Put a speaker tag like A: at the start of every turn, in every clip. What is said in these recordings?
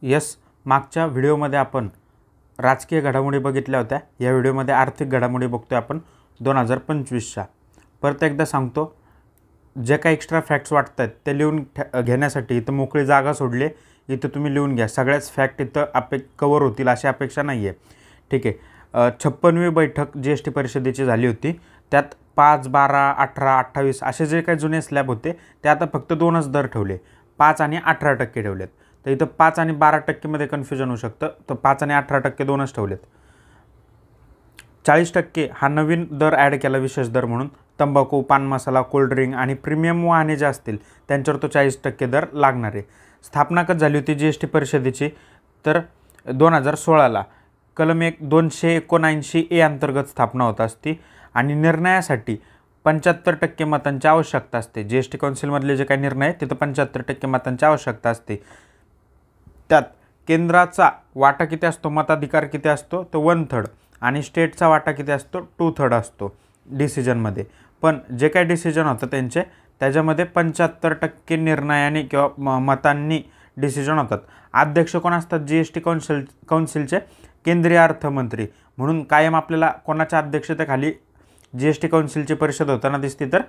A: Yes, मागच्या व्हिडिओमध्ये आपण राजकीय घडामोडी बघितल्या होत्या. या व्हिडिओमध्ये आर्थिक घडामोडी बघतोय आपण 2025च्या. परत एकदा सांगतो, जे काही एक्स्ट्रा फॅक्ट्स वाटत आहेत ते लिहून घेण्यासाठी इथं मोकळी जागा सोडली. इथं तुम्ही लिहून घ्या. सगळ्याच फॅक्ट इथं कवर होतील अशी अपेक्षा नाही आहे. ठीक आहे. 56वी बैठक GST परिषदेची झाली होती. त्यात 5, 12, 18, 28 असे जे काही जुने स्लॅब होते ते आता फक्त 2च दर ठेवले. 5 आणि 18% ठेवलेत. तर इथं 5 आणि 12% मध्ये कन्फ्युजन होऊ शकतं. तर 5 आणि 18% दोनच ठेवलेत. 40% हा नवीन दर ॲड केला विशेष दर म्हणून. तंबाखू, पान मसाला, कोल्ड्रिंक आणि प्रीमियम वाहने जे असतील त्यांच्यावर तो 40% दर लागणार आहे. स्थापना कधी झाली होती GST परिषदेची? तर 2016ला कलम 279A अंतर्गत स्थापना होत असती आणि निर्णयासाठी 75% मतांची आवश्यकता असते. GST काउन्सिलमधले जे काही निर्णय तिथं 75% मतांची आवश्यकता असते. त्यात केंद्राचा वाटा किती असतो, मताधिकार किती असतो, तो 1/3 आणि स्टेटचा वाटा किती असतो, 2/3 असतो डिसिजनमध्ये. पण जे काही डिसिजन होतं त्याच्यामध्ये 75% निर्णयाने किंवा मतांनी डिसिजन होतात. अध्यक्ष कोण असतात GST काउन्सिलचे? केंद्रीय अर्थमंत्री. म्हणून कायम आपल्याला कोणाच्या अध्यक्षतेखाली GST काउन्सिलची परिषद होताना दिसते? तर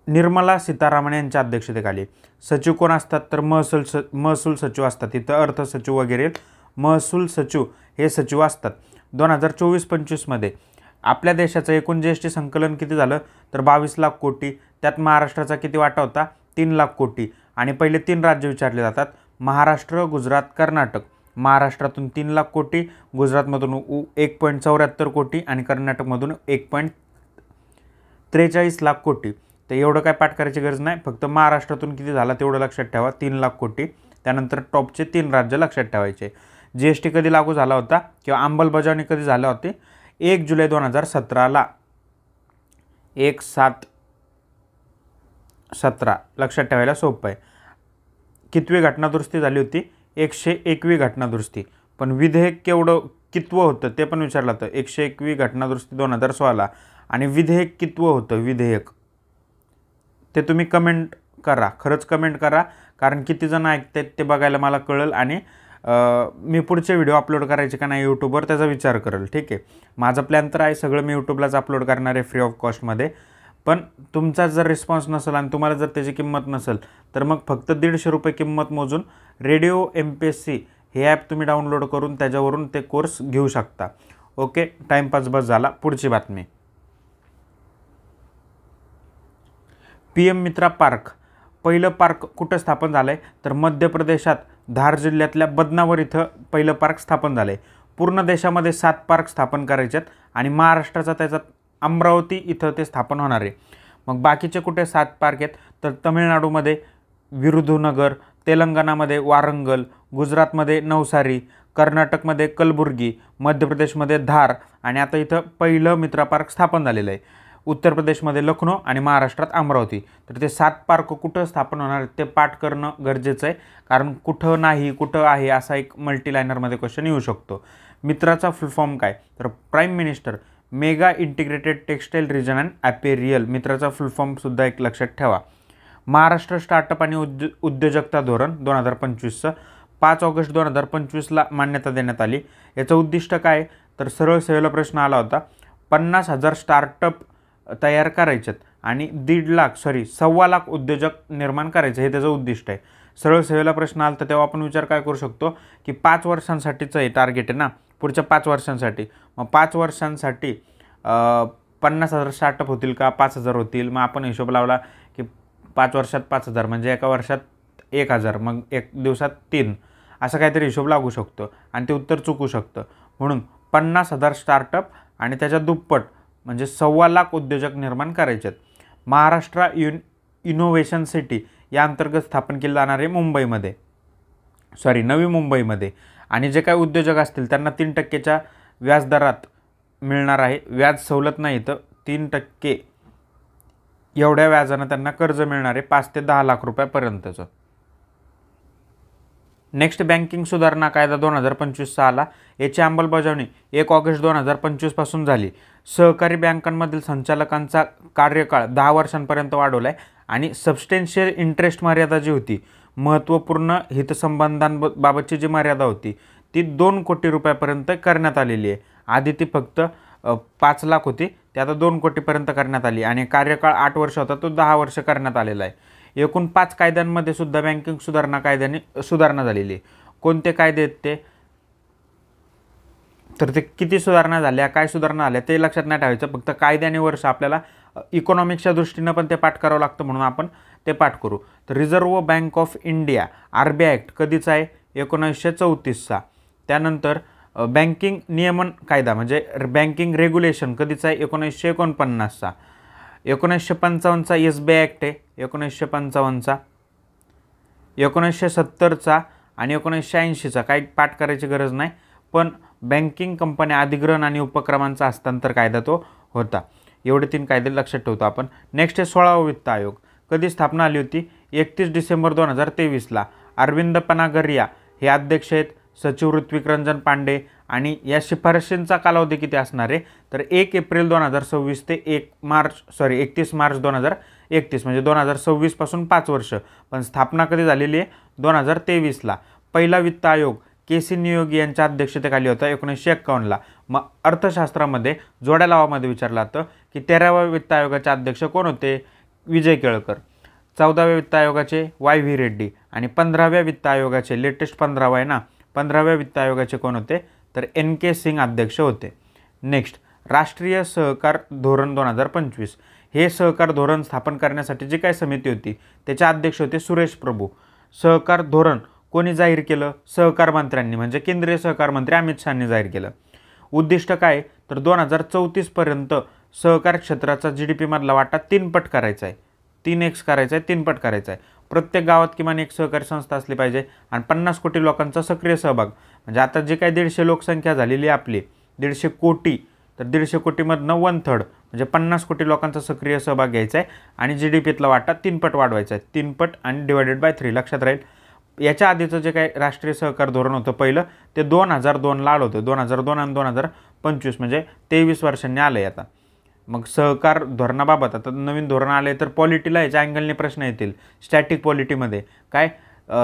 A: निर्मला सीतारामन यांच्या अध्यक्षतेखाली. सचिव कोण असतात? तर महसूल सचिव असतात. इथं अर्थ सचिव वगैरे महसूल सचिव हे सचिव असतात. 2024-25मध्ये आपल्या देशाचं एकूण GST संकलन किती झालं? तर 22 लाख कोटी. त्यात महाराष्ट्राचा किती वाटा होता? 3 लाख कोटी. आणि पहिले 3 राज्य विचारले जातात: महाराष्ट्र, गुजरात, कर्नाटक. महाराष्ट्रातून 3 लाख कोटी, गुजरातमधून 1.74 कोटी आणि कर्नाटकमधून 1.43 लाख कोटी. तर एवढं काय पाठ करायची गरज नाही. फक्त महाराष्ट्रातून किती झाला तेवढं लक्षात ठेवा, 3 लाख कोटी. त्यानंतर टॉपचे 3 राज्य लक्षात ठेवायचे. GST कधी लागू झाला होता किंवा अंमलबजावणी कधी झाली होती? 1 जुलै 2017ला. 1/7/17 लक्षात ठेवायला सोपं आहे. कितवी घटनादुरुस्ती झाली होती? 101वी घटनादुरुस्ती. पण विधेयक कितवं होतं ते पण विचारलं होतं. 101वी घटनादुरुस्ती 2016ला. आणि विधेयक कितवं होतं? विधेयक ते तुम्ही कमेंट करा. खरंच कमेंट करा, कारण किती जण ऐकतात ते बघायला मला कळेल. आणि मी पुढचे व्हिडिओ अपलोड करायचे का नाही यूट्यूबवर त्याचा विचार करेल. ठीक आहे. माझा प्लॅन तर आहे सगळं मी यूट्यूबलाच अपलोड करणार आहे फ्री ऑफ कॉस्टमध्ये. पण तुमचा जर रिस्पॉन्स नसेल आणि तुम्हाला जर त्याची किंमत नसेल तर मग फक्त 150 रुपये किंमत मोजून रेडिओ MPSC हे ॲप तुम्ही डाउनलोड करून त्याच्यावरून ते कोर्स घेऊ शकता. ओके, टाईमपास बस झाला. पुढची बातमी. PM मित्रा पार्क. पहिलं पार्क कुठं स्थापन झालं आहे? तर मध्य प्रदेशात धार जिल्ह्यातल्या बदनावर इथं पहिलं पार्क स्थापन झालं आहे. पूर्ण देशामध्ये 7 पार्क स्थापन करायचे आहेत आणि महाराष्ट्राचा त्याच्यात अमरावती इथं ते स्थापन होणार आहे. मग बाकीचे कुठे 7 पार्क आहेत? तर तमिळनाडूमध्ये विरुधुनगर, तेलंगणामध्ये वारंगल, गुजरातमध्ये नवसारी, कर्नाटकमध्ये कलबुर्गी, मध्य प्रदेशमध्ये धार आणि आता इथं पहिलं मित्रा पार्क स्थापन झालेलं आहे. उत्तर प्रदेशमध्ये लखनौ आणि महाराष्ट्रात अमरावती. तर ते 7 पार्क कुठं स्थापन होणार ते पाठ करणं गरजेचं आहे, कारण कुठं नाही कुठं आहे असा एक मल्टीलायनरमध्ये क्वेश्चन येऊ शकतो. मित्राचा फुल फॉर्म काय? तर prime minister mega integrated textile region and apparel. मित्राचा फुल फॉर्म सुद्धा एक लक्षात ठेवा. महाराष्ट्र स्टार्टअप आणि उद्योजकता धोरण 2025चं 5 ऑगस्ट 2025ला मान्यता देण्यात आली. याचं उद्दिष्ट काय? तर सरळ सेवेला प्रश्न आला होता. 50,000 स्टार्टअप तयार करायचेत आणि 1.5 लाख उद्योजक निर्माण करायचे, हे त्याचं उद्दिष्ट आहे. सरळ सेवेला प्रश्न आला तर तेव्हा आपण विचार काय करू शकतो की 5 वर्षांसाठीचं हे टार्गेट आहे ना, पुढच्या 5 वर्षांसाठी. मग 5 वर्षांसाठी 50,000 स्टार्टअप होतील का? 5,000 होतील. मग आपण हिशोब लावला की 5 वर्षात 5,000 म्हणजे एका वर्षात 1,000, मग 1 दिवसात 3, असं काहीतरी हिशोब लागू शकतो आणि ते उत्तर चुकू शकतं. म्हणून 50,000 स्टार्टअप आणि त्याच्या दुप्पट म्हणजे 1.25 लाख उद्योजक निर्माण करायचे आहेत. महाराष्ट्र इनोव्हेशन सिटी या अंतर्गत स्थापन केलं जाणार आहे नवी मुंबईमध्ये. आणि जे काही उद्योजक असतील त्यांना 3% व्याजदरात मिळणार आहे. व्याज सवलत नाही तर 3% एवढ्या व्याजानं त्यांना कर्ज मिळणार आहे 5 ते 10 लाख रुपयापर्यंतचं. नेक्स्ट, बँकिंग सुधारणा कायदा 2025 आला. याची अंमलबजावणी 1 ऑगस्ट 2025 पासून झाली. सहकारी बँकांमधील संचालकांचा कार्यकाळ 10 वर्षांपर्यंत वाढवला आहे आणि सबस्टेन्शियल इंटरेस्ट मर्यादा जी होती, महत्त्वपूर्ण हितसंबंधांबाबतची जी मर्यादा होती ती 2 कोटी रुपयापर्यंत करण्यात आलेली आहे. आधी ती फक्त 5 लाख होती, ती आता 2 कोटीपर्यंत करण्यात आली आणि कार्यकाळ 8 वर्ष होता तो 10 वर्ष करण्यात आलेला आहे. एकूण 5 कायद्यांमध्ये सुद्धा बँकिंग सुधारणा कायद्याने सुधारणा झालेली आहे. कोणते कायदे आहेत ते, तर ते किती सुधारणा झाल्या, काय सुधारणा झाल्या ते लक्षात नाही ठेवायचं, फक्त कायदे आणि वर्ष आपल्याला इकॉनॉमिक्सच्या दृष्टीनं पण ते पाठ करावं लागतं म्हणून आपण ते पाठ करू. तर reserve bank of India RBI act कधीचा आहे, 1934चा. त्यानंतर बँकिंग नियमन कायदा म्हणजे बँकिंग रेग्युलेशन कधीचा आहे, 1949चा. 1955चा SBI ॲक्ट आहे, 1955चा. 1970चा आणि 1980चा काही पाठ करायची गरज नाही, पण बँकिंग कंपन्या अधिग्रहण आणि उपक्रमांचा हस्तांतर कायदा तो होता. एवढे 3 कायदे लक्षात ठेवतो आपण. नेक्स्ट आहे 16वा वित्त आयोग. कधी स्थापना आली होती, 31 डिसेंबर 2023ला. अरविंद पनागरिया हे अध्यक्ष आहेत, सचिव ऋत्विक रंजन पांडे. आणि या शिफारशींचा कालावधी किती असणार आहे, तर 1 एप्रिल 2026 ते 31 मार्च 2031 म्हणजे 2026 पासून 5 वर्ष. पण स्थापना कधी झालेली आहे, 2023ला. पहिला वित्त आयोग KC नियोगी यांच्या अध्यक्षतेखाली होता 1951ला. मग अर्थशास्त्रामध्ये जोड्या लावामध्ये विचारलं जातं की 13व्या वित्त आयोगाचे अध्यक्ष कोण होते, विजय केळकर. 14व्या वित्त आयोगाचे YV रेड्डी आणि 15व्या वित्त आयोगाचे, लेटेस्ट 15वा आहे ना, 15व्या वित्त आयोगाचे कोण होते, तर NK सिंग अध्यक्ष होते. नेक्स्ट राष्ट्रीय सहकार धोरण 2025. हे सहकार धोरण स्थापन करण्यासाठी जी काय समिती होती त्याचे अध्यक्ष होते सुरेश प्रभू. सहकार धोरण कोणी जाहीर केलं, सहकार मंत्र्यांनी म्हणजे केंद्रीय सहकार मंत्री अमित शहानी जाहीर केलं. उद्दिष्ट काय, तर 2034 पर्यंत सहकार क्षेत्राचा GDP मधला वाटा 3 पट करायचा आहे, 3x करायचा आहे, 3 पट करायचा आहे. प्रत्येक गावात किमान एक सहकारी संस्था असली पाहिजे आणि 50 कोटी लोकांचा सक्रिय सहभाग. म्हणजे आता जे काही 150 लोकसंख्या झालेली आहे आपली, 150 कोटी, तर 150 कोटीमधनं 1/3 म्हणजे 50 कोटी लोकांचा सक्रिय सहभाग घ्यायचा आहे आणि GDPतला वाटा 3 पट वाढवायचा आहे. 3 पट आणि /3 लक्षात राहील. याच्या आधीचं जे काही राष्ट्रीय सहकार धोरण होतं पहिलं ते 2002ला आलं होतं. 2002 आणि 2025 म्हणजे 23 वर्षांनी आलं आहे आता. मग सहकार धोरणाबाबत आता नवीन धोरण आले तर पॉलिटीला याच्या अँगलने प्रश्न येतील. स्टॅटिक पॉलिटीमध्ये काय,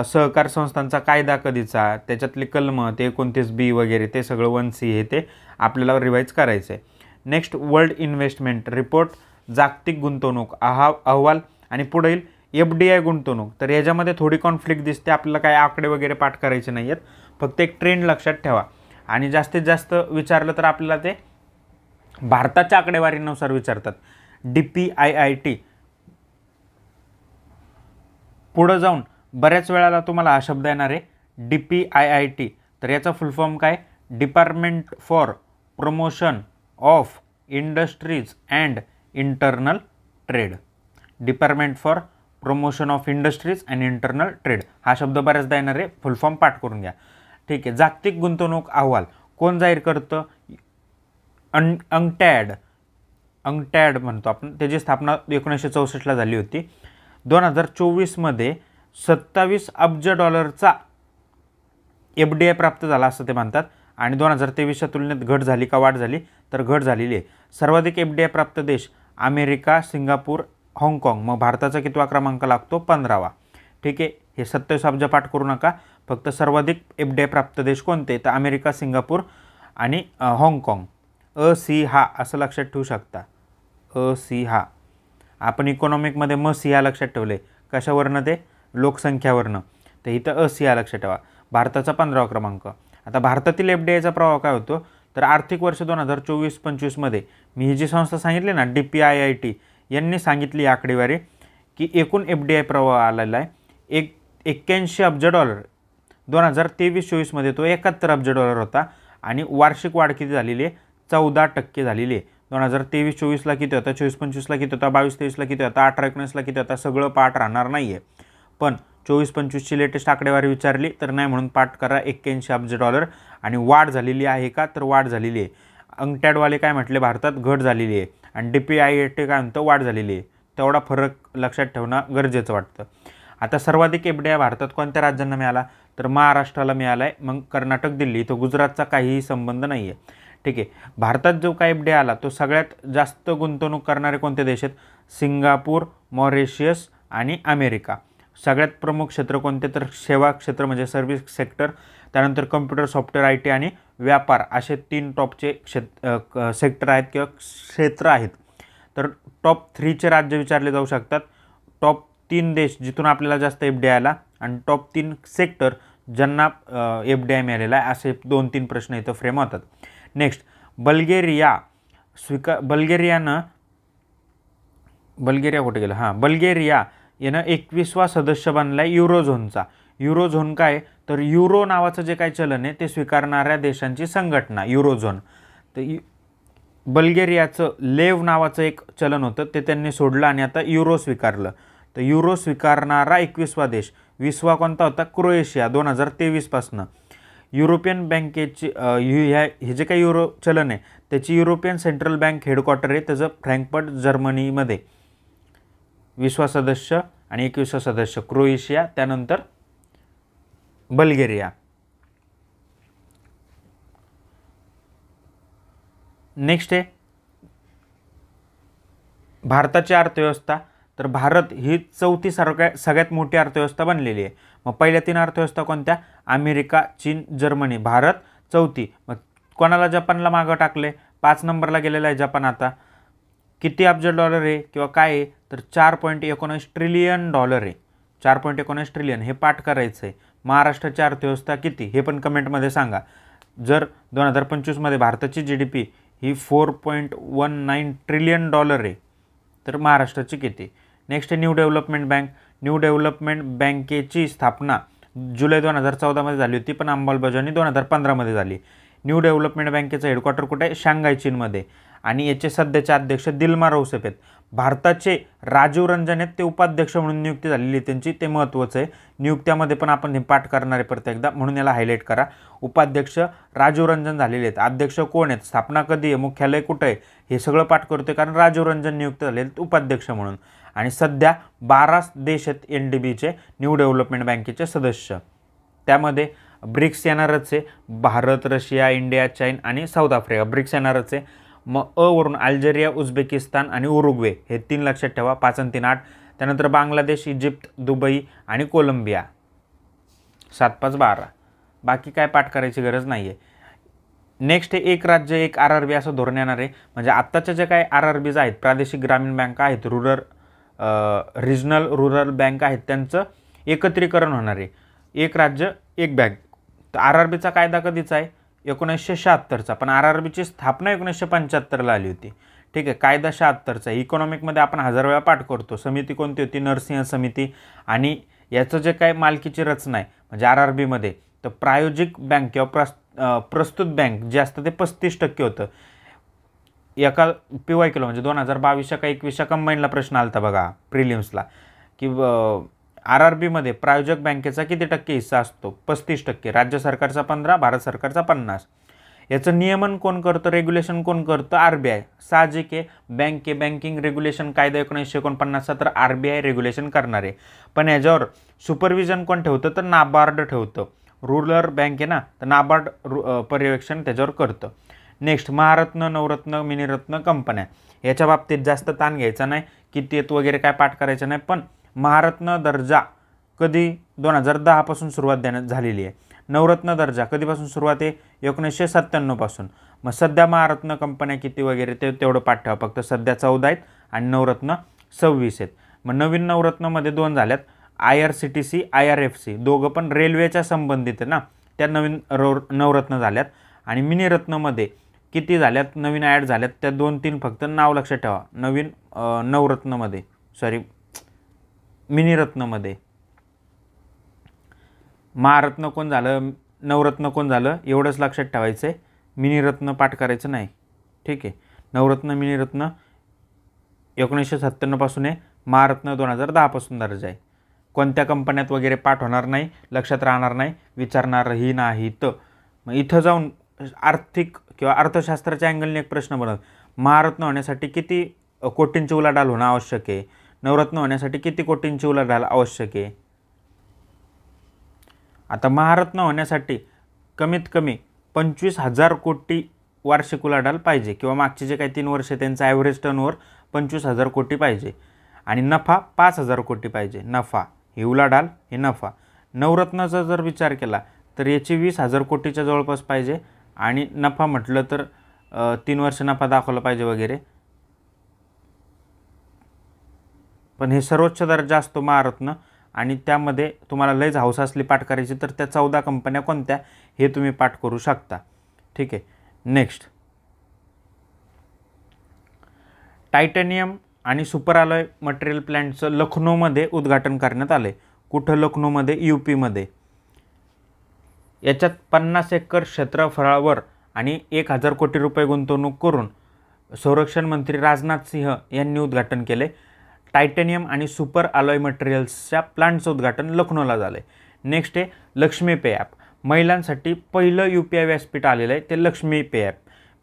A: सहकार संस्थांचा कायदा कधीचा, त्याच्यातली कलमं ते 29B वगैरे ते सगळं 1C हे ते आपल्याला रिवाईज करायचं आहे. नेक्स्ट वर्ल्ड इन्व्हेस्टमेंट रिपोर्ट, जागतिक गुंतवणूक अहवाल आणि पुढील FDI गुंतवणूक. तर याच्यामध्ये थोडी कॉन्फ्लिक्ट दिसते, आपल्याला काय आकडे वगैरे पाठ करायचे नाही आहेत, फक्त एक ट्रेंड लक्षात ठेवा. आणि जास्तीत जास्त विचारलं तर आपल्याला ते भारताच्या आकडेवारीनुसार विचारतात. DPIIT पुढं जाऊन बऱ्याच वेळाला तुम्हाला हा शब्द येणार आहे DPIIT. तर याचा फुल फॉर्म काय, department for promotion of industries and internal trade. Department for promotion of industries and internal trade हा शब्द बऱ्याचदा येणार आहे, फुल फॉर्म पाठ करून घ्या. ठीक आहे. जागतिक गुंतवणूक अहवाल कोण जाहीर करतं, अंगटॅड म्हणतो आपण. त्याची स्थापना 1964ला झाली होती. 2024मध्ये 27 अब्ज डॉलरचा FDI प्राप्त झाला असं ते म्हणतात. आणि 2023च्या तुलनेत घट झाली का वाढ झाली, तर घट झालेली आहे. सर्वाधिक FDI प्राप्त देश अमेरिका, सिंगापूर, हाँगकाँग. मग भारताचा कितवा क्रमांक लागतो, 15वा. ठीक आहे. हे 27 अब्ज पाठ करू नका, फक्त सर्वाधिक FDI प्राप्त देश कोणते, तर अमेरिका, सिंगापूर आणि हाँगकाँग. अ-सी-हा असं लक्षात ठेवू शकता. अ-सी-हा आपण इकॉनॉमिकमध्ये म-सी-हा लक्षात ठेवले, कशावरनं ते, लोकसंख्यावरनं. तर इथं अ-सी-हा लक्षात ठेवा. भारताचा 15वा क्रमांक. आता भारतातील FDIचा प्रभाव काय होतो, तर आर्थिक वर्ष 2024-25 मध्ये मी ही जी संस्था सांगितली ना DPIIT यांनी सांगितली आकडेवारी की एकूण FDI प्रवाह आलेला आहे 81 अब्ज डॉलर. 2023-24 मध्ये तो 71 अब्ज डॉलर होता आणि वार्षिक वाढ किती झालेली आहे, 14% झालेली आहे. 2023-24ला किती होता, 24-25ला किती होता, 22-23ला किती होता, 18-19ला किती होता, सगळं पाठ राहणार नाही आहे. पण 24-25ची लेटेस्ट आकडेवारी विचारली तर नाही म्हणून पाठ करा. 81 अब्ज डॉलर आणि वाढ झालेली आहे का, तर वाढ झालेली आहे. अंगटॅडवाले काय म्हटले, भारतात घट झालेली आहे आणि DPIIT काय म्हणतं, वाढ झालेली आहे. तेवढा फरक लक्षात ठेवणं गरजेचं वाटतं. आता सर्वाधिक FDI भारतात कोणत्या राज्यांना मिळाला, तर महाराष्ट्राला मिळाला आहे. मग कर्नाटक, दिल्ली, तो गुजरातचा काहीही संबंध नाही आहे. ठीक आहे. भारतात जो काय FDI आला तो सगळ्यात जास्त गुंतवणूक करणारे कोणते देश आहेत, सिंगापूर, मॉरिशियस आणि अमेरिका. सगळ्यात प्रमुख क्षेत्र कोणते तर सेवा क्षेत्र म्हणजे सर्व्हिस सेक्टर, त्यानंतर कम्प्युटर सॉफ्टवेअर IT आणि व्यापार असे 3 टॉपचे सेक्टर आहेत किंवा क्षेत्र आहेत. तर टॉप 3चे राज्य विचारले जाऊ शकतात, टॉप 3 देश जिथून आपल्याला जास्त FDI आला आणि टॉप 3 सेक्टर ज्यांना FDI मिळालेला आहे, असे 2-3 प्रश्न इथं फ्रेम होतात. नेक्स्ट, बल्गेरिया कुठे गेलं, बल्गेरिया यानं 21वा सदस्य बनला आहे युरोझोनचा. युरोझोन काय तर युरो नावाचं जे काही चलन आहे ते स्वीकारणाऱ्या देशांची संघटना युरोझोन. तर बल्गेरियाचं लेव नावाचं एक चलन होतं ते त्यांनी सोडलं आणि आता युरो स्वीकारलं. तर युरो स्वीकारणारा 21वा देश, 20वा कोणता होता, क्रोएशिया 2023 पासून. युरोपियन बँकेची हे जे काही युरो चलन आहे त्याची युरोपियन सेंट्रल बँक हेडक्वार्टर आहे त्याचं फ्रँकफर्ट जर्मनीमध्ये. 20वा सदस्य आणि 21वा सदस्य क्रोएशिया, त्यानंतर बल्गेरिया. नेक्स्ट आहे भारताची अर्थव्यवस्था. तर भारत ही 4थी सगळ्यात मोठी अर्थव्यवस्था बनलेली आहे. मग पहिल्या 3 अर्थव्यवस्था कोणत्या, अमेरिका, चीन, जर्मनी. भारत 4थी. मग कोणाला, जपानला मागं टाकले, 5 नंबरला गेलेला आहे जपान. आता किती अब्ज डॉलर आहे किंवा काय आहे तर 4.19 ट्रिलियन डॉलर आहे. 4.19 ट्रिलियन हे पाठ करायचं आहे. महाराष्ट्राची अर्थव्यवस्था किती हे पण कमेंटमध्ये सांगा. जर 2025 मध्ये भारताची GDP ही 4.19 ट्रिलियन डॉलर आहे तर महाराष्ट्राची किती. नेक्स्ट आहे new development bank. New development बँकेची स्थापना जुलै 2014 मध्ये झाली होती, पण अंमलबजावणी 2015 मध्ये झाली. न्यू डेव्हलपमेंट बँकेचं हेडक्वार्टर कुठे आहे, शांघाय चीनमध्ये. आणि याचे सध्याचे अध्यक्ष दिल्मा रौसेफ आहेत. भारताचे राजीव रंजन आहेत, ते उपाध्यक्ष म्हणून नियुक्ती झालेली त्यांची, ते महत्त्वाचं आहे. नियुक्त्यामध्ये पण आपण हे पाठ करणार आहे परत एकदा, म्हणून याला हायलाईट करा. उपाध्यक्ष राजीव रंजन झालेले आहेत. अध्यक्ष कोण आहेत, स्थापना कधी आहे, मुख्यालय कुठं आहे, हे सगळं पाठ करतोय कारण राजीव रंजन नियुक्त झाले आहेत उपाध्यक्ष म्हणून. आणि सध्या 12 देश आहेत NDBचे न्यू डेव्हलपमेंट बँकेचे सदस्य. त्यामध्ये ब्रिक्स येणारच आहे, भारत, रशिया, इंडिया, चीन आणि साऊथ आफ्रिका. ब्रिक्स येणारच आहे. मग वरून अल्जेरिया, उझबेकिस्तान आणि उरुग्वे हे 3 लक्षात ठेवा. 5 आणि 3 8. त्यानंतर बांगलादेश, इजिप्त, दुबई आणि कोलंबिया. 7 5 12. बाकी काय पाठ करायची गरज नाही आहे. नेक्स्ट हे एक राज्य एक RRB असं धोरण येणार आहे. म्हणजे आत्ताच्या जे काही RRBs आहेत, प्रादेशिक ग्रामीण बँका आहेत, रिजनल रुरल बँक आहेत, त्यांचं एकत्रीकरण होणार आहे. एक राज्य एक बँक. तर RRBचा कायदा कधीचा आहे, 1976चा. पण RRBची स्थापना 1975ला आली होती. ठीक आहे, कायदा 76चा. इकॉनॉमिकमध्ये आपण 1000 वेळा पाठ करतो. समिती कोणती होती, नरसिंह समिती. आणि याचं जे काय मालकीची रचना आहे म्हणजे RRBमध्ये, तर प्रायोजिक बँक किंवा प्रस्तुत बँक जे असतं ते 35% होतं. एका PY किलो म्हणजे 2022 का 21 कंबाईनला प्रश्न आला होता बघा प्रिलिम्सला, की RRBमध्ये प्रायोजक बँकेचा किती टक्के हिस्सा असतो, 35%. राज्य सरकारचा 15%, भारत सरकारचा 50%. याचं नियमन कोण करतं, रेग्युलेशन कोण करतं, RBI. साहजिक आहे, बँकिंग रेग्युलेशन कायदा 1949चा तर RBI रेग्युलेशन करणार आहे. पण याच्यावर सुपरविजन कोण ठेवतं तर नाबार्ड ठेवतं. रुरल बँक आहे ना, तर नाबार्ड पर्यवेक्षण त्याच्यावर करतं. नेक्स्ट महारत्न, नवरत्न, मिनिरत्न कंपन्या. याच्या बाबतीत जास्त ताण घ्यायचा नाही, किती येत वगैरे काय पाठ करायचं नाही. पण महारत्न दर्जा कधी 2010 पासून सुरुवात झालेली आहे. नवरत्न दर्जा कधीपासून सुरुवात आहे, 1997 पासून. मग सध्या महारत्न कंपन्या किती वगैरे ते तेवढं पाठ ठेवा. फक्त सध्या 14 आहेत आणि नवरत्न 26 आहेत. मग नवीन नवरत्नमध्ये 2 झाल्यात, IRCTC, IRFC. दोघं पण रेल्वेच्या संबंधित आहे ना, त्या नवीन नवरत्न झाल्यात. आणि मिनिरत्नमध्ये किती झाल्यात, नवीन ॲड झाल्यात त्या 2-3 फक्त नाव लक्षात ठेवा. नवीन नवरत्नमध्ये मिनिरत्नमध्ये महारत्न कोण झालं, नवरत्न कोण झालं एवढंच लक्षात ठेवायचं आहे. मिनिरत्न पाठ करायचं नाही. ठीक आहे, नवरत्न मिनिरत्न 1997 पासून आहे, महारत्न 2010 पासून दर्जा आहे. कोणत्या कंपन्यात वगैरे पाठ होणार नाही, लक्षात राहणार नाही, विचारणारही नाही. तर मग इथं जाऊन आर्थिक किंवा अर्थशास्त्राच्या अँगलने एक प्रश्न बनवत, महारत्न होण्यासाठी किती कोटींची उलाढाल होणं आवश्यक आहे, नवरत्न होण्यासाठी किती कोटींची उलाढाल आवश्यक आहे. आता महारत्न होण्यासाठी कमीत कमी 25,000 कोटी वार्षिक उलाढाल पाहिजे, किंवा मागचे जे काही 3 वर्ष त्यांचं ॲव्हरेज टर्नओव्हर 25,000 कोटी पाहिजे. आणि नफा 5,000 कोटी पाहिजे. नफा ही उलाढाल, हे नफा. नवरत्नाचा जर विचार केला तर याची 20,000 कोटीच्या जवळपास पाहिजे आणि नफा म्हटलं तर 3 वर्ष नफा दाखवला पाहिजे वगैरे. पण हे सर्वोच्च दर्जा असतो महारत्न आणि त्यामध्ये तुम्हाला लयच हौस असली पाठ करायची तर त्या 14 कंपन्या कोणत्या हे तुम्ही पाठ करू शकता. ठीक आहे. नेक्स्ट, टायटॅनियम आणि सुपर अलॉय मटेरियल प्लांटचं लखनौमध्ये उद्घाटन करण्यात आले. कुठं? लखनौमध्ये, UP-मध्ये. याच्यात 50 एकर क्षेत्रफळावर आणि 1,000 कोटी रुपये गुंतवणूक करून संरक्षण मंत्री राजनाथ सिंह यांनी उद्घाटन केले. टायटॅनियम आणि सुपर अलॉय मटेरियल्सच्या प्लांटचं उद्घाटन लखनौला झालं आहे. नेक्स्ट आहे लक्ष्मी पे ॲप. महिलांसाठी पहिलं UPI व्यासपीठ आलेलं आहे, ते लक्ष्मी पे ॲप.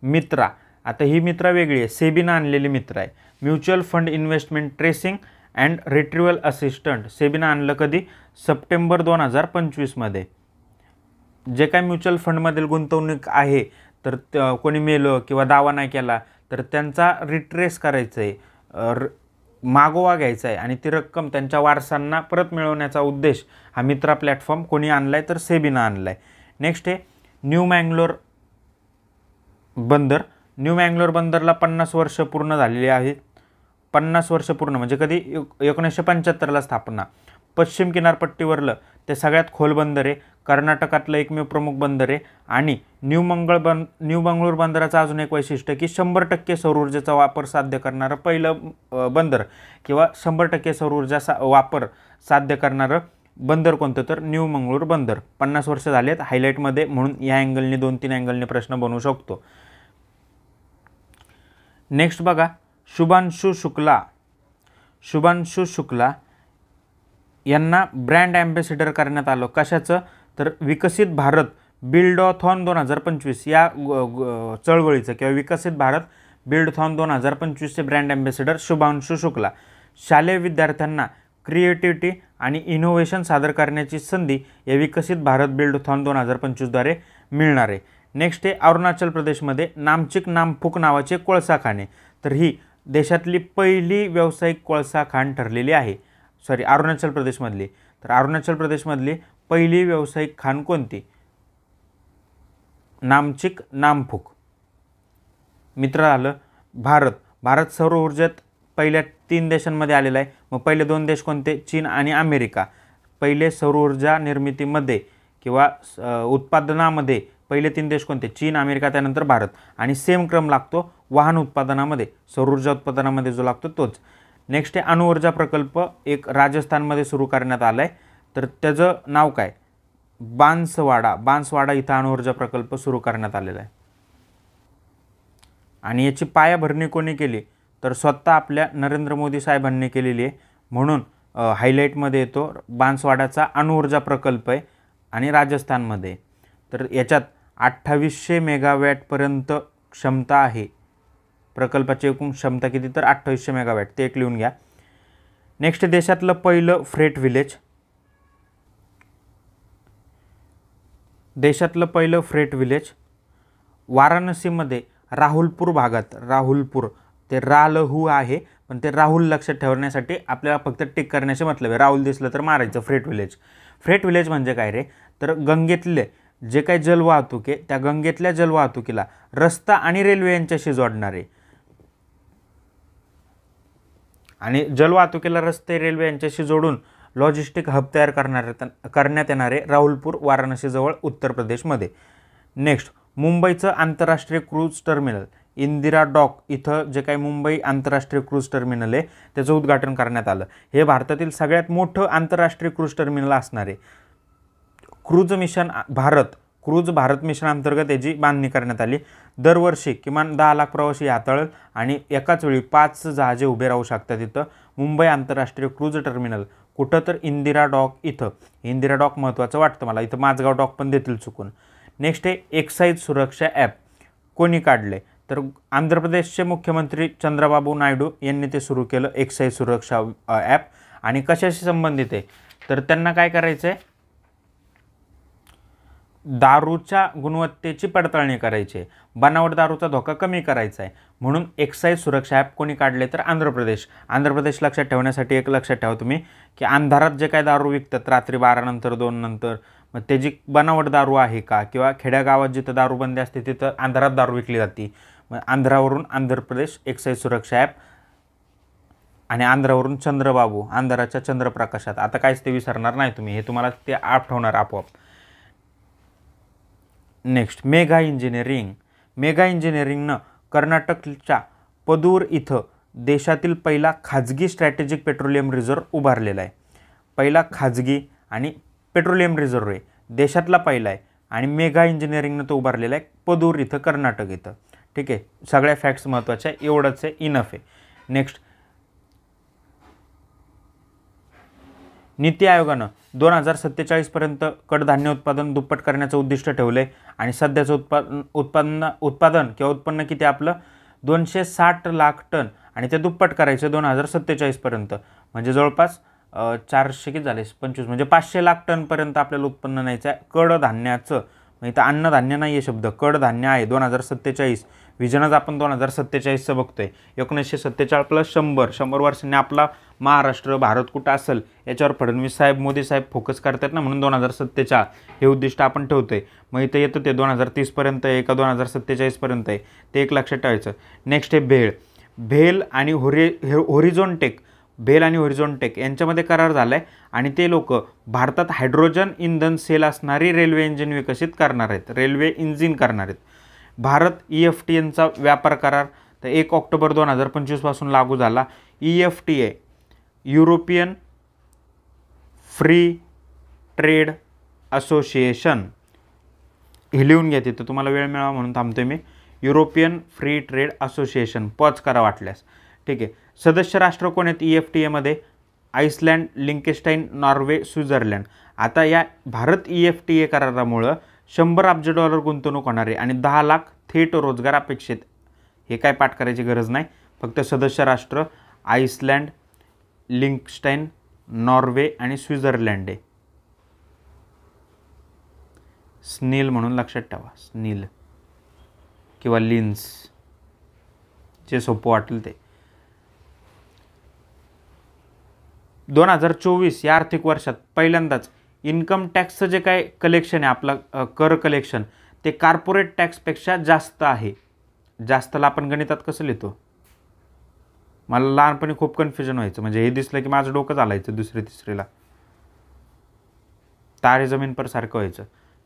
A: मित्रा, आता ही मित्रा वेगळी आहे, सेबीनं आणलेली मित्रा आहे. Mutual fund investment tracing and retrieval assistant. सेबीनं आणलं कधी? सप्टेंबर 2025मध्ये. जे काय म्युच्युअल फंडमधील गुंतवणूक आहे तर कोणी मेलं किंवा दावा नाही केला तर त्यांचा रिट्रेस करायचं आहे, मागोवा घ्यायचा आहे आणि ती रक्कम त्यांच्या वारसांना परत मिळवण्याचा उद्देश हा मित्रा प्लॅटफॉर्म कोणी आणला आहे? तर सेबीनं आणला आहे. नेक्स्ट आहे न्यू मँगलोर बंदर. न्यू मँगलोर बंदरला 50 वर्ष पूर्ण झालेली आहेत. 50 वर्ष पूर्ण म्हणजे कधी? 1975ला स्थापना. पश्चिम किनारपट्टीवरलं ते सगळ्यात खोल बंदर आहे. कर्नाटकातलं एकमेव प्रमुख बंदर आहे आणि न्यू मंगळूर बंदराचं अजून एक वैशिष्ट्य की 100% सौर ऊर्जेचा वापर साध्य करणारं पहिलं बंदर किंवा 100% सौर ऊर्जा वापर साध्य करणारं बंदर कोणतं? तर न्यू मंगळूर बंदर. 50 वर्ष झालेत हायलाईटमध्ये, म्हणून या अँगलने 2-3 अँगलने प्रश्न बनवू शकतो. नेक्स्ट बघा, शुभांशु शुक्ला यांना ब्रँड ॲम्बॅसिडर करण्यात आलं. कशाचं? तर विकसित भारत बिल्डॉथॉन 2025 या चळवळीचं किंवा विकसित भारत बिल्डथॉन 2025चे ब्रँड ॲम्बॅसिडर शुभांशु शुक्ला. शालेय विद्यार्थ्यांना क्रिएटिव्हिटी आणि इनोव्हेशन सादर करण्याची संधी या विकसित भारत बिल्डथॉन 2025द्वारे मिळणार आहे. नेक्स्ट आहे अरुणाचल प्रदेशमध्ये नामचिक नामफुक नावाचे कोळसा खाणे. तर ही देशातली पहिली व्यावसायिक कोळसा खाण ठरलेली आहे. अरुणाचल प्रदेशमधली. तर अरुणाचल प्रदेशमधली पहिली व्यावसायिक खाण कोणती? नामचिक नामफुक. मित्र झालं भारत सौर ऊर्जेत पहिल्या 3 देशांमध्ये आलेला आहे. मग पहिले 2 देश कोणते? चीन आणि अमेरिका. पहिले सौर ऊर्जा निर्मितीमध्ये किंवा उत्पादनामध्ये पहिले 3 देश कोणते? चीन, अमेरिका, त्यानंतर भारत. आणि सेम क्रम लागतो वाहन उत्पादनामध्ये, सौर ऊर्जा उत्पादनामध्ये जो लागतो तोच. नेक्स्ट आहे अणुऊर्जा प्रकल्प एक राजस्थानमध्ये सुरू करण्यात आला आहे. तर त्याचं नाव काय? बांसवाडा इथं अणुऊर्जा प्रकल्प सुरू करण्यात आलेला आहे. आणि याची पायाभरणी कोणी केली? तर स्वतः आपल्या नरेंद्र मोदी साहेबांनी केलेली आहे, म्हणून हायलाईटमध्ये येतो. बांसवाडाचा अणुऊर्जा प्रकल्प आहे आणि राजस्थानमध्ये. तर याच्यात 2800 मेगावॅटपर्यंत क्षमता आहे. प्रकल्पाची एकूण क्षमता किती? तर 2800 मेगावॅट. ते एक लिहून घ्या. नेक्स्ट देशातलं पहिलं फ्रेट विलेज. देशातलं पहिलं फ्रेट विलेज वाराणसीमध्ये राहुलपूर भागात. राहुलपूर ते रालहू आहे, पण ते राहुल लक्षात ठेवण्यासाठी आपल्याला फक्त टिक करण्याचे मतलब आहे. राहुल दिसलं तर मारायचं. Freight village. फ्रेट विलेज म्हणजे काय रे? तर गंगेतले जे काही जलवाहतूक आहे त्या गंगेतल्या जलवाहतुकीला रस्ता आणि रेल्वे यांच्याशी जोडणारे आणि जलवाहतुकीला रस्ते रेल्वे यांच्याशी जोडून लॉजिस्टिक हब तयार करण्यात येणारे राहुलपूर वाराणसीजवळ उत्तर प्रदेशमध्ये. नेक्स्ट मुंबईचं आंतरराष्ट्रीय क्रूज टर्मिनल इंदिरा डॉक इथं जे काही मुंबई आंतरराष्ट्रीय क्रूज टर्मिनल आहे त्याचं उद्घाटन करण्यात आलं. हे भारतातील सगळ्यात मोठं आंतरराष्ट्रीय क्रूज टर्मिनल असणार आहे. क्रूज भारत मिशन अंतर्गत याची बांधणी करण्यात आली. दरवर्षी किमान 10 लाख प्रवासी हाताळेल आणि एकाच वेळी 5 जहाजे उभे राहू शकतात. इथं मुंबई आंतरराष्ट्रीय क्रूज टर्मिनल कुठं? तर इंदिरा डॉक इथं. इंदिरा डॉक महत्त्वाचं वाटतं मला. इथं माझगाव डॉक पण देतील चुकून. नेक्स्ट आहे एक्साईज सुरक्षा ॲप. कोणी काढले? तर आंध्र प्रदेशचे मुख्यमंत्री चंद्रबाबू नायडू यांनी ते सुरू केलं एक्साईज सुरक्षा ॲप. आणि कशाशी संबंधित आहे? तर त्यांना काय करायचं आहे? दारूच्या गुणवत्तेची पडताळणी करायची आहे, बनावट दारूचा धोका कमी करायचा आहे, म्हणून एक्साईज सुरक्षा ॲप कोणी काढले तर आंध्र प्रदेश लक्षात ठेवण्यासाठी एक लक्षात ठेवा तुम्ही की अंधारात जे काय दारू विकतात रात्री 12 नंतर 2 नंतर, मग त्याची बनावट दारू आहे का, किंवा खेड्यागावात जिथं दारूबंदी असते तिथं अंधारात दारू विकली जाते, मग आंध्रावरून आंध्र प्रदेश एक्साईज सुरक्षा ॲप, आणि आंध्रावरून चंद्रबाबू अंधाराच्या चंद्रप्रकाशात. आता काहीच ते विसरणार नाही तुम्ही, हे तुम्हाला ते आठवणार आपोआप. नेक्स्ट मेगा इंजिनिअरिंगनं कर्नाटकच्या पदूर इथं देशातील पहिला खाजगी स्ट्रॅटेजिक पेट्रोलियम रिझर्व्ह उभारलेला आहे. पहिला खाजगी आणि पेट्रोलियम रिझर्व्ह आहे, देशातला पहिला आहे, आणि मेगा इंजिनिअरिंगनं तो उभारलेला आहे पदूर इथं कर्नाटक इथं. ठीक आहे, सगळ्या फॅक्ट्स महत्त्वाच्या आहे, एवढंच आहे, इनफ आहे. नेक्स्ट नीती आयोगानं 2047 पर्यंत कडधान्य उत्पादन दुप्पट करण्याचं उद्दिष्ट ठेवलंय, आणि सध्याचं उत्पादन किंवा उत्पन्न किती आपलं 260 लाख टन, आणि ते दुप्पट करायचं 2047 पर्यंत, म्हणजे जवळपास 400 किती झाले 25, म्हणजे 500 लाख टनपर्यंत आपल्याला उत्पन्न न्यायचं आहे कडधान्याचं. म्हणजे इथं अन्नधान्य नाही आहे शब्द, कडधान्य आहे. 2047 विजनच आपण 2047चं बघतोय. 1947 प्लस 100 वर्षांनी आपला महाराष्ट्र भारत कुठं असेल याच्यावर फडणवीस साहेब मोदी साहेब फोकस करतात ना, म्हणून 2047 हे उद्दिष्ट आपण ठेवतोय. मग इथं येतं ते 2030 पर्यंत आहे का 2047 पर्यंत आहे, ते एक लक्षात ठेवायचं. नेक्स्ट आहे भेल आणि होरिझोन टेक यांच्यामध्ये करार झाला आहे, आणि ते लोक भारतात हायड्रोजन इंधन सेल असणारी रेल्वे इंजिन विकसित करणार आहेत. भारत EFTA व्यापार करार तर 1 ऑक्टोबर 2025 पासून लागू झाला. EFTA European free trade association, हे लिहून घ्या तिथं, तुम्हाला वेळ मिळावा म्हणून थांबतोय मी. European free trade association, pause करा वाटल्यास. ठीक आहे, सदस्य राष्ट्र कोण आहेत EFTA Iceland, Liechtenstein, Norway, Switzerland. आता या भारत EFTA करारामुळं $100 अब्ज गुंतवणूक होणार आहे, आणि 10 लाख थेट रोजगार अपेक्षित. हे काय पाठ करायची गरज नाही, फक्त सदस्य राष्ट्र आईसलँड, लिंकेस्टाईन, नॉर्वे आणि स्वित्झर्लंड आहे. स्नील म्हणून लक्षात ठेवा, स्नील किंवा लिन्स, जे सोपं वाटेल ते. 2024 या आर्थिक वर्षात पहिल्यांदाच इन्कम टॅक्सचं जे काय कलेक्शन आहे आपलं कर कलेक्शन, ते कॉर्पोरेट टॅक्सपेक्षा जास्त आहे. जास्तला आपण गणितात कसं लिहितो, मला लहानपणी खूप कन्फ्युजन व्हायचं, म्हणजे हे दिसलं की माझं डोकं चालायचं दुसरी तिसरीला, तारे जमीन पर सारखं व्हायचं.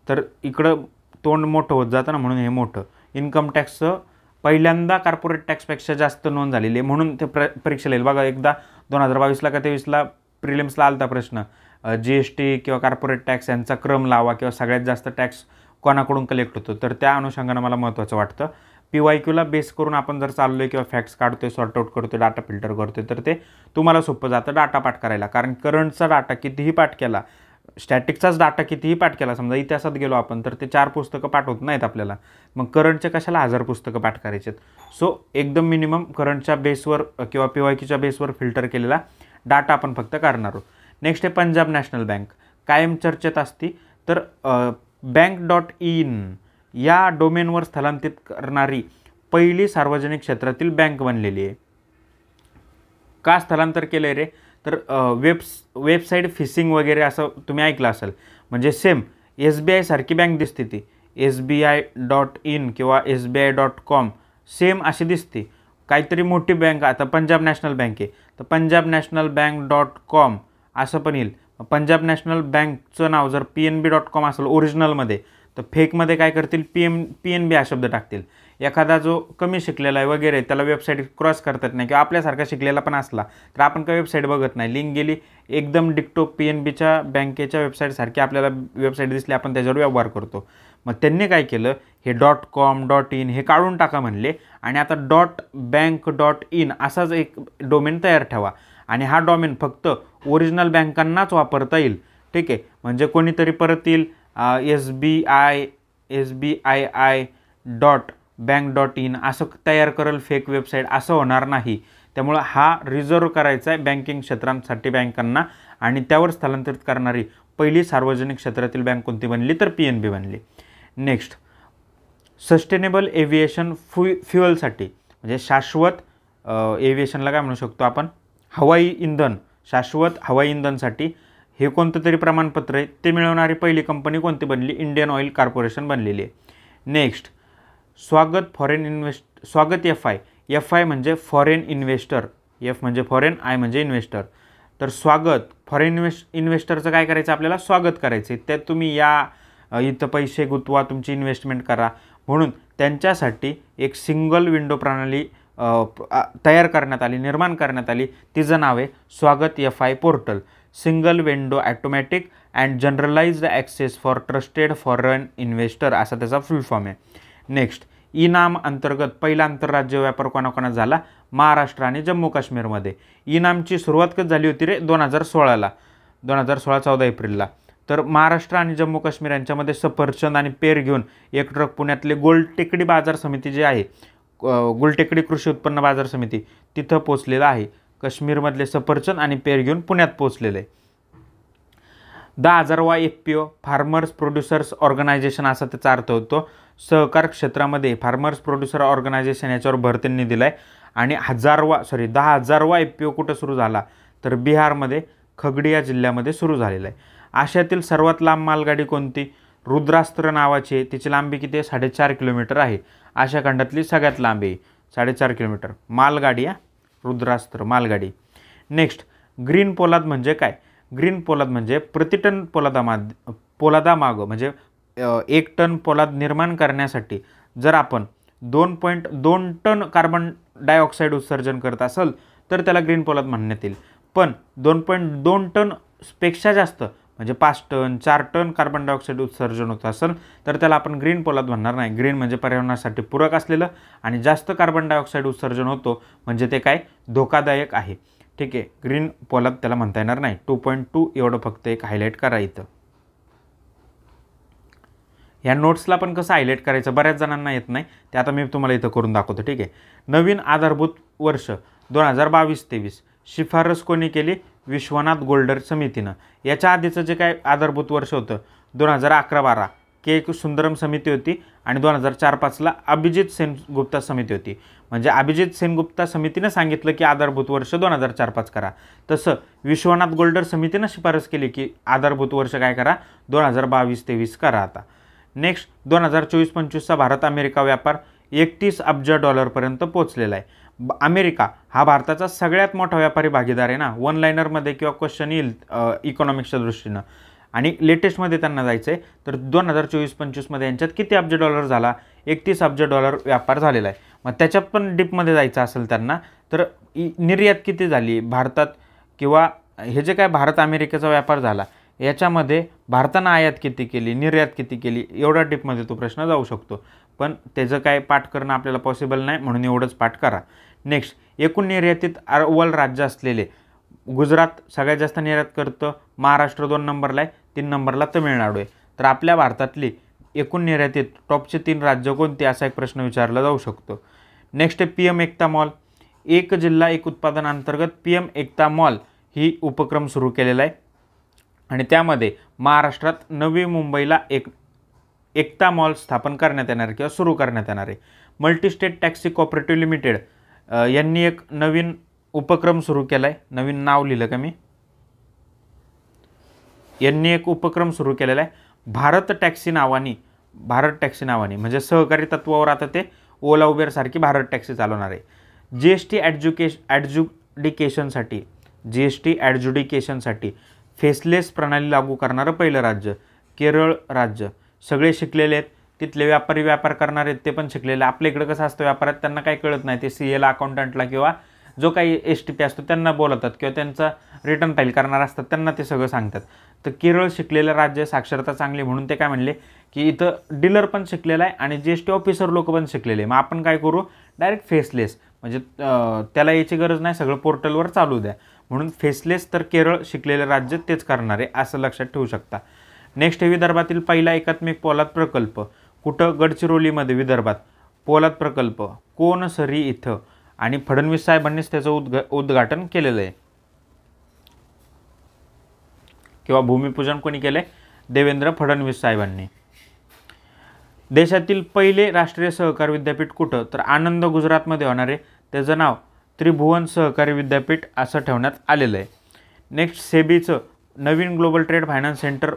A: तर इकडं तोंड मोठं होत जातं ना, म्हणून हे मोठं. इन्कम टॅक्सचं पहिल्यांदा कॉर्पोरेट टॅक्सपेक्षा जास्त नोंद झालेली आहे, म्हणून ते परीक्षेला येईल बघा. एकदा 2022 का 23 प्रिलिम्सला आलता प्रश्न, GST किंवा कॉर्पोरेट टॅक्स यांचा क्रम लावा, किंवा सगळ्यात जास्त टॅक्स कोणाकडून कलेक्ट होतो. तर त्या अनुषंगानं मला महत्त्वाचं वाटतं PYQला बेस करून आपण जर चाललो आहे किंवा फॅक्ट्स काढतोय, सॉर्ट आउट करतोय, डाटा फिल्टर करतोय, तर ते तुम्हाला सोपं जातं डाटा पाठ करायला. कारण करंटचा डाटा कितीही पाठ केला, स्टॅटिकचाच डाटा कितीही पाठ केला, समजा इतिहासात गेलो आपण, तर ते 4 पुस्तकं पाठ होत नाहीत आपल्याला. मग करंटचे कशाला 1000 पुस्तकं पाठ करायचे आहेत. सो एकदम मिनिमम करंटच्या बेसवर किंवा PYQच्या बेसवर फिल्टर केलेला डाटा आपण फक्त काढणार आहोत. नेक्स्ट आहे पंजाब नॅशनल बँक, कायम चर्चेत असती. तर bank.in या डोमेनवर स्थलांतरित करणारी पहिली सार्वजनिक क्षेत्रातील बँक बनलेली आहे. का स्थलांतर केलं आहे रे, तर वेबसाईट फिशिंग वगैरे असं तुम्ही ऐकलं असेल. म्हणजे सेम SBI सारखी बँक दिसते ती, SBI.in किंवा SBI.com सेम अशी दिसते. काहीतरी मोठी बँक, आता पंजाब नॅशनल बँक आहे तर पंजाब नॅशनल बँक.com असं पण येईल. पंजाब नॅशनल बँकचं नाव जर PNB.com असेल ओरिजिनलमध्ये, तर फेकमध्ये काय करतील, PNB हा शब्द टाकतील. एखादा जो कमी शिकलेला आहे वगैरे त्याला वेबसाईट क्रॉस करतात नाही, किंवा आपल्यासारखा शिकलेला पण असला तर आपण काही वेबसाईट बघत नाही, लिंक गेली एकदम डिक्टो PNBच्या बँकेच्या वेबसाईटसारखी आपल्याला वेबसाईट दिसली, आपण त्याच्यावर व्यवहार करतो. मग त्यांनी काय केलं, हे .com .in हे काढून टाका म्हणले, आणि आता .bank.in असाच एक डोमेन तयार ठेवा, आणि हा डोमेन फक्त ओरिजिनल बँकांनाच वापरता येईल. ठीक आहे, म्हणजे कोणीतरी परत येईल SBI.bank.in असं तयार करेल फेक वेबसाईट, असं होणार नाही. त्यामुळं हा रिझर्व करायचा आहे बँकिंग क्षेत्रांसाठी बँकांना, आणि त्यावर स्थलांतरित करणारी पहिली सार्वजनिक क्षेत्रातील बँक कोणती बनली तर PNB बनली. नेक्स्ट, सस्टेनेबल एव्हिएशन फ्युअलसाठी म्हणजे शाश्वत एव्हिएशनला काय म्हणू शकतो आपण, हवाई इंधन, शाश्वत हवाई इंधनसाठी हे कोणतं तरी प्रमाणपत्र आहे ते मिळवणारी पहिली कंपनी कोणती बनली, इंडियन ऑइल कॉर्पोरेशन बनलेली आहे. नेक्स्ट, स्वागत FI म्हणजे फॉरेन इन्व्हेस्टर, F म्हणजे फॉरेन, I म्हणजे इन्व्हेस्टर. तर स्वागत फॉरेन इन्व्हेस्टरचं काय करायचं, आपल्याला स्वागत करायचं आहे, त्यात तुम्ही या इथं पैसे गुंतवा, तुमची इन्व्हेस्टमेंट करा, म्हणून त्यांच्यासाठी एक सिंगल विंडो प्रणाली तयार करण्यात आली, निर्माण करण्यात आली. तिचं नाव आहे स्वागत FI portal, single window automatic and generalised access for trusted foreign investor असा त्याचा फुल फॉर्म आहे. नेक्स्ट, इनाम अंतर्गत पहिला आंतरराज्य व्यापार कोणाकोणात झाला, महाराष्ट्र आणि जम्मू काश्मीरमध्ये. इनामची सुरुवात कधी झाली होती रे, 2016 14 एप्रिलला. तर महाराष्ट्र आणि जम्मू काश्मीर यांच्यामध्ये सफरचंद आणि पेर घेऊन एक ट्रक पुण्यातले गोलटेकडी बाजार समिती जे आहे, गोलटेकडी कृषी उत्पन्न बाजार समिती, तिथं पोचलेला आहे. काश्मीरमधले सफरचंद आणि पेर घेऊन पुण्यात पोचलेले आहे. 10,000वा FPO फार्मर्स प्रोड्युसर्स ऑर्गनायझेशन असा त्याचा अर्थ होतो. सहकार क्षेत्रामध्ये फार्मर्स प्रोड्युसर ऑर्गनायझेशन याच्यावर भर त्यांनी दिला आहे. आणि 10,000वा FPO कुठं सुरू झाला तर बिहारमध्ये खगडिया जिल्ह्यामध्ये सुरू झालेला आहे. आशियातील सर्वात लांब मालगाडी कोणती, रुद्रास्त्र नावाची आहे, तिची लांबी किती आहे, 4.5 किलोमीटर आहे. आशिया खंडातली सगळ्यात लांबी 4.5 किलोमीटर मालगाडी आहे, रुद्रास्त्र मालगाडी. नेक्स्ट, ग्रीन पोलाद म्हणजे काय, ग्रीन पोलाद म्हणजे प्रतिटन पोलादामागं म्हणजे 1 टन पोलाद निर्माण करण्यासाठी जर आपण 2.2 टन कार्बन डायऑक्साईड उत्सर्जन करत असेल तर त्याला ग्रीन पोलाद म्हणण्यात येईल. पण 2.2 टनपेक्षा जास्त म्हणजे 5 टन 4 टन कार्बन डायऑक्साईड उत्सर्जन होत असेल तर त्याला आपण ग्रीन पोलाद म्हणणार नाही. ग्रीन म्हणजे पर्यावरणासाठी पूरक असलेलं आणि जास्त कार्बन डायऑक्साईड उत्सर्जन होतो म्हणजे ते काय धोकादायक आहे. ठीक आहे, ग्रीन पोलाद त्याला म्हणता येणार नाही. 2.2 एवढं फक्त एक हायलाईट करा इथं. ह्या नोट्सला पण कसं हायलाईट करायचं बऱ्याच जणांना येत नाही, ते आता मी तुम्हाला इथं करून दाखवतो. ठीक आहे, नवीन आधारभूत वर्ष 2022-23 शिफारस कोणी केली, विश्वनाथ गोल्डर समितीनं. याच्या आधीचं जे काय आधारभूत वर्ष होतं 2011-12 के सुंदरम समिती होती आणि 2004-5ला अभिजित सेनगुप्ता समिती होती. म्हणजे अभिजित सेनगुप्ता समितीनं सांगितलं की आधारभूत वर्ष 2004-5 करा, तसं विश्वनाथ गोल्डर समितीनं शिफारस केली की आधारभूत वर्ष काय करा 2022-23 करा. आता नेक्स्ट, 2024-25चा भारत अमेरिका व्यापार 31 अब्ज डॉलरपर्यंत पोहोचलेला आहे. अमेरिका हा भारताचा सगळ्यात मोठा व्यापारी भागीदार आहे ना, वन लाईनरमध्ये किंवा क्वेश्चन येईल इकॉनॉमिक्सच्या दृष्टीनं. आणि लेटेस्टमध्ये त्यांना जायचं आहे तर 2024-25मध्ये यांच्यात किती अब्ज डॉलर झाला, 31 अब्ज डॉलर व्यापार झालेला आहे. मग त्याच्यात पण डीपमध्ये जायचं असेल त्यांना तर निर्यात किती झाली भारतात, किंवा हे जे काय भारत अमेरिकेचा व्यापार झाला याच्यामध्ये भारतानं आयात किती केली, निर्यात किती केली, एवढा डीपमध्ये तो प्रश्न जाऊ शकतो. पण त्याचं काय पाठ करणं आपल्याला पॉसिबल नाही, म्हणून एवढंच पाठ करा. नेक्स्ट, एकूण निर्यातीत अव्वल राज्य असलेले गुजरात सगळ्यात जास्त निर्यात करतं, महाराष्ट्र 2 नंबरला आहे, 3 नंबरला तमिळनाडू आहे. तर आपल्या भारतातली एकूण निर्यातीत टॉपचे 3 राज्य कोणते असा एक प्रश्न विचारला जाऊ शकतो. नेक्स्ट आहे PM एकता मॉल. एक जिल्हा एक उत्पादन अंतर्गत PM एकता मॉल ही उपक्रम सुरू केलेला आहे आणि त्यामध्ये महाराष्ट्रात नवी मुंबईला एकता मॉल स्थापन करण्यात येणार किंवा सुरू करण्यात येणार आहे. मल्टीस्टेट टॅक्सी कोऑपरेटिव्ह लिमिटेड यांनी एक नवीन उपक्रम सुरू केला आहे. नवीन नाव लिहिलं का मी, यांनी एक उपक्रम सुरू केलेला आहे भारत टॅक्सी नावानी म्हणजे सहकारी तत्वावर आता ते ओला उबेर सारखी भारत टॅक्सी चालवणार आहे. GST ॲडज्युडिकेशनसाठी फेसलेस प्रणाली लागू करणारं पहिलं राज्य केरळ राज्य. सगळे शिकलेले आहेत, तिथले व्यापारी व्यापार करणार आहेत ते पण शिकलेले. आपल्या इकडं कसं असतं व्यापारात त्यांना काही कळत नाही, ते CAला अकाउंटंटला किंवा जो काही STP असतो त्यांना बोलवतात किंवा त्यांचा रिटर्न फाईल करणार असतात त्यांना ते सगळं सांगतात. तर केरळ शिकलेलं राज्य, साक्षरता चांगली म्हणून ते काय म्हणले की इथं डीलर पण शिकलेला आहे आणि GST ऑफिसर लोक पण शिकलेले. मग आपण काय करू, डायरेक्ट फेसलेस म्हणजे त्याला याची गरज नाही, सगळं पोर्टलवर चालू द्या म्हणून फेसलेस. तर केरळ शिकलेलं राज्य तेच करणार आहे असं लक्षात ठेवू शकता. नेक्स्ट आहे विदर्भातील पहिला एकात्मिक पोलाद प्रकल्प कुठं, गडचिरोलीमध्ये विदर्भात. पोलाद प्रकल्प कोनसरी इथं आणि फडणवीस साहेबांनीच त्याचं उद्घाटन केलेलं आहे. किंवा भूमिपूजन कोणी केले? देवेंद्र फडणवीस साहेबांनी. देशातील पहिले राष्ट्रीय सहकारी विद्यापीठ कुठं? तर आनंद गुजरातमध्ये होणार आहे. त्याचं नाव त्रिभुवन सहकारी विद्यापीठ असं ठेवण्यात आलेलं आहे. नेक्स्ट, सेबीचं नवीन ग्लोबल ट्रेड फायनान्स सेंटर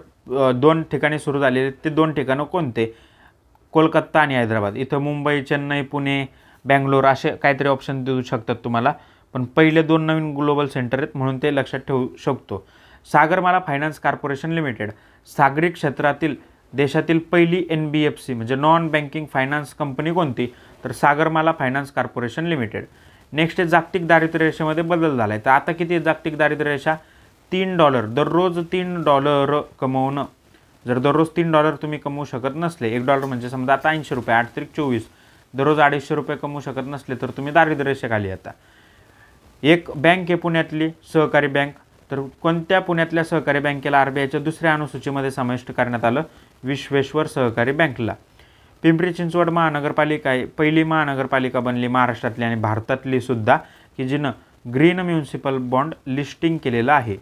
A: 2 ठिकाणी सुरू झालेले. ते 2 ठिकाणं कोणते? कोलकाता आणि हैदराबाद. इथं मुंबई, चेन्नई, पुणे, बँगलोर असे काहीतरी ऑप्शन देऊ शकतात तुम्हाला, पण पहिले 2 नवीन ग्लोबल सेंटर आहेत म्हणून ते लक्षात ठेवू शकतो. सागरमाला फायनान्स कॉर्पोरेशन लिमिटेड, सागरी क्षेत्रातील देशातील पहिली NBFC म्हणजे नॉन बँकिंग फायनान्स कंपनी कोणती? तर Sagarmala finance corporation limited. Next आहे, जागतिक दारिद्र्य रेषेमध्ये बदल झाला आहे. तर आता किती आहे जागतिक दारिद्र्य रेषा? $3. दररोज $3 कमवणं. जर दररोज $3 तुम्ही कमवू शकत नसले, $1 म्हणजे समजा आता 80 रुपये, 8 त्रिक 24, दररोज 250 रुपये कमवू शकत नसले तर तुम्ही दारिद्र्य रेषेखाली आता. एक बँक आहे पुण्यातली सहकारी बँक. तर कोणत्या पुण्यातल्या सहकारी बँकेला RBIच्या दुसऱ्या अनुसूचीमध्ये समाविष्ट करण्यात आलं? विश्वेश्वर सहकारी बँकला. पिंपरी चिंचवड महानगरपालिका आहे पहिली महानगरपालिका बनली महाराष्ट्रातली आणि भारतातली सुद्धा की जिनं ग्रीन म्युनिसिपल बॉन्ड लिस्टिंग केलेलं आहे.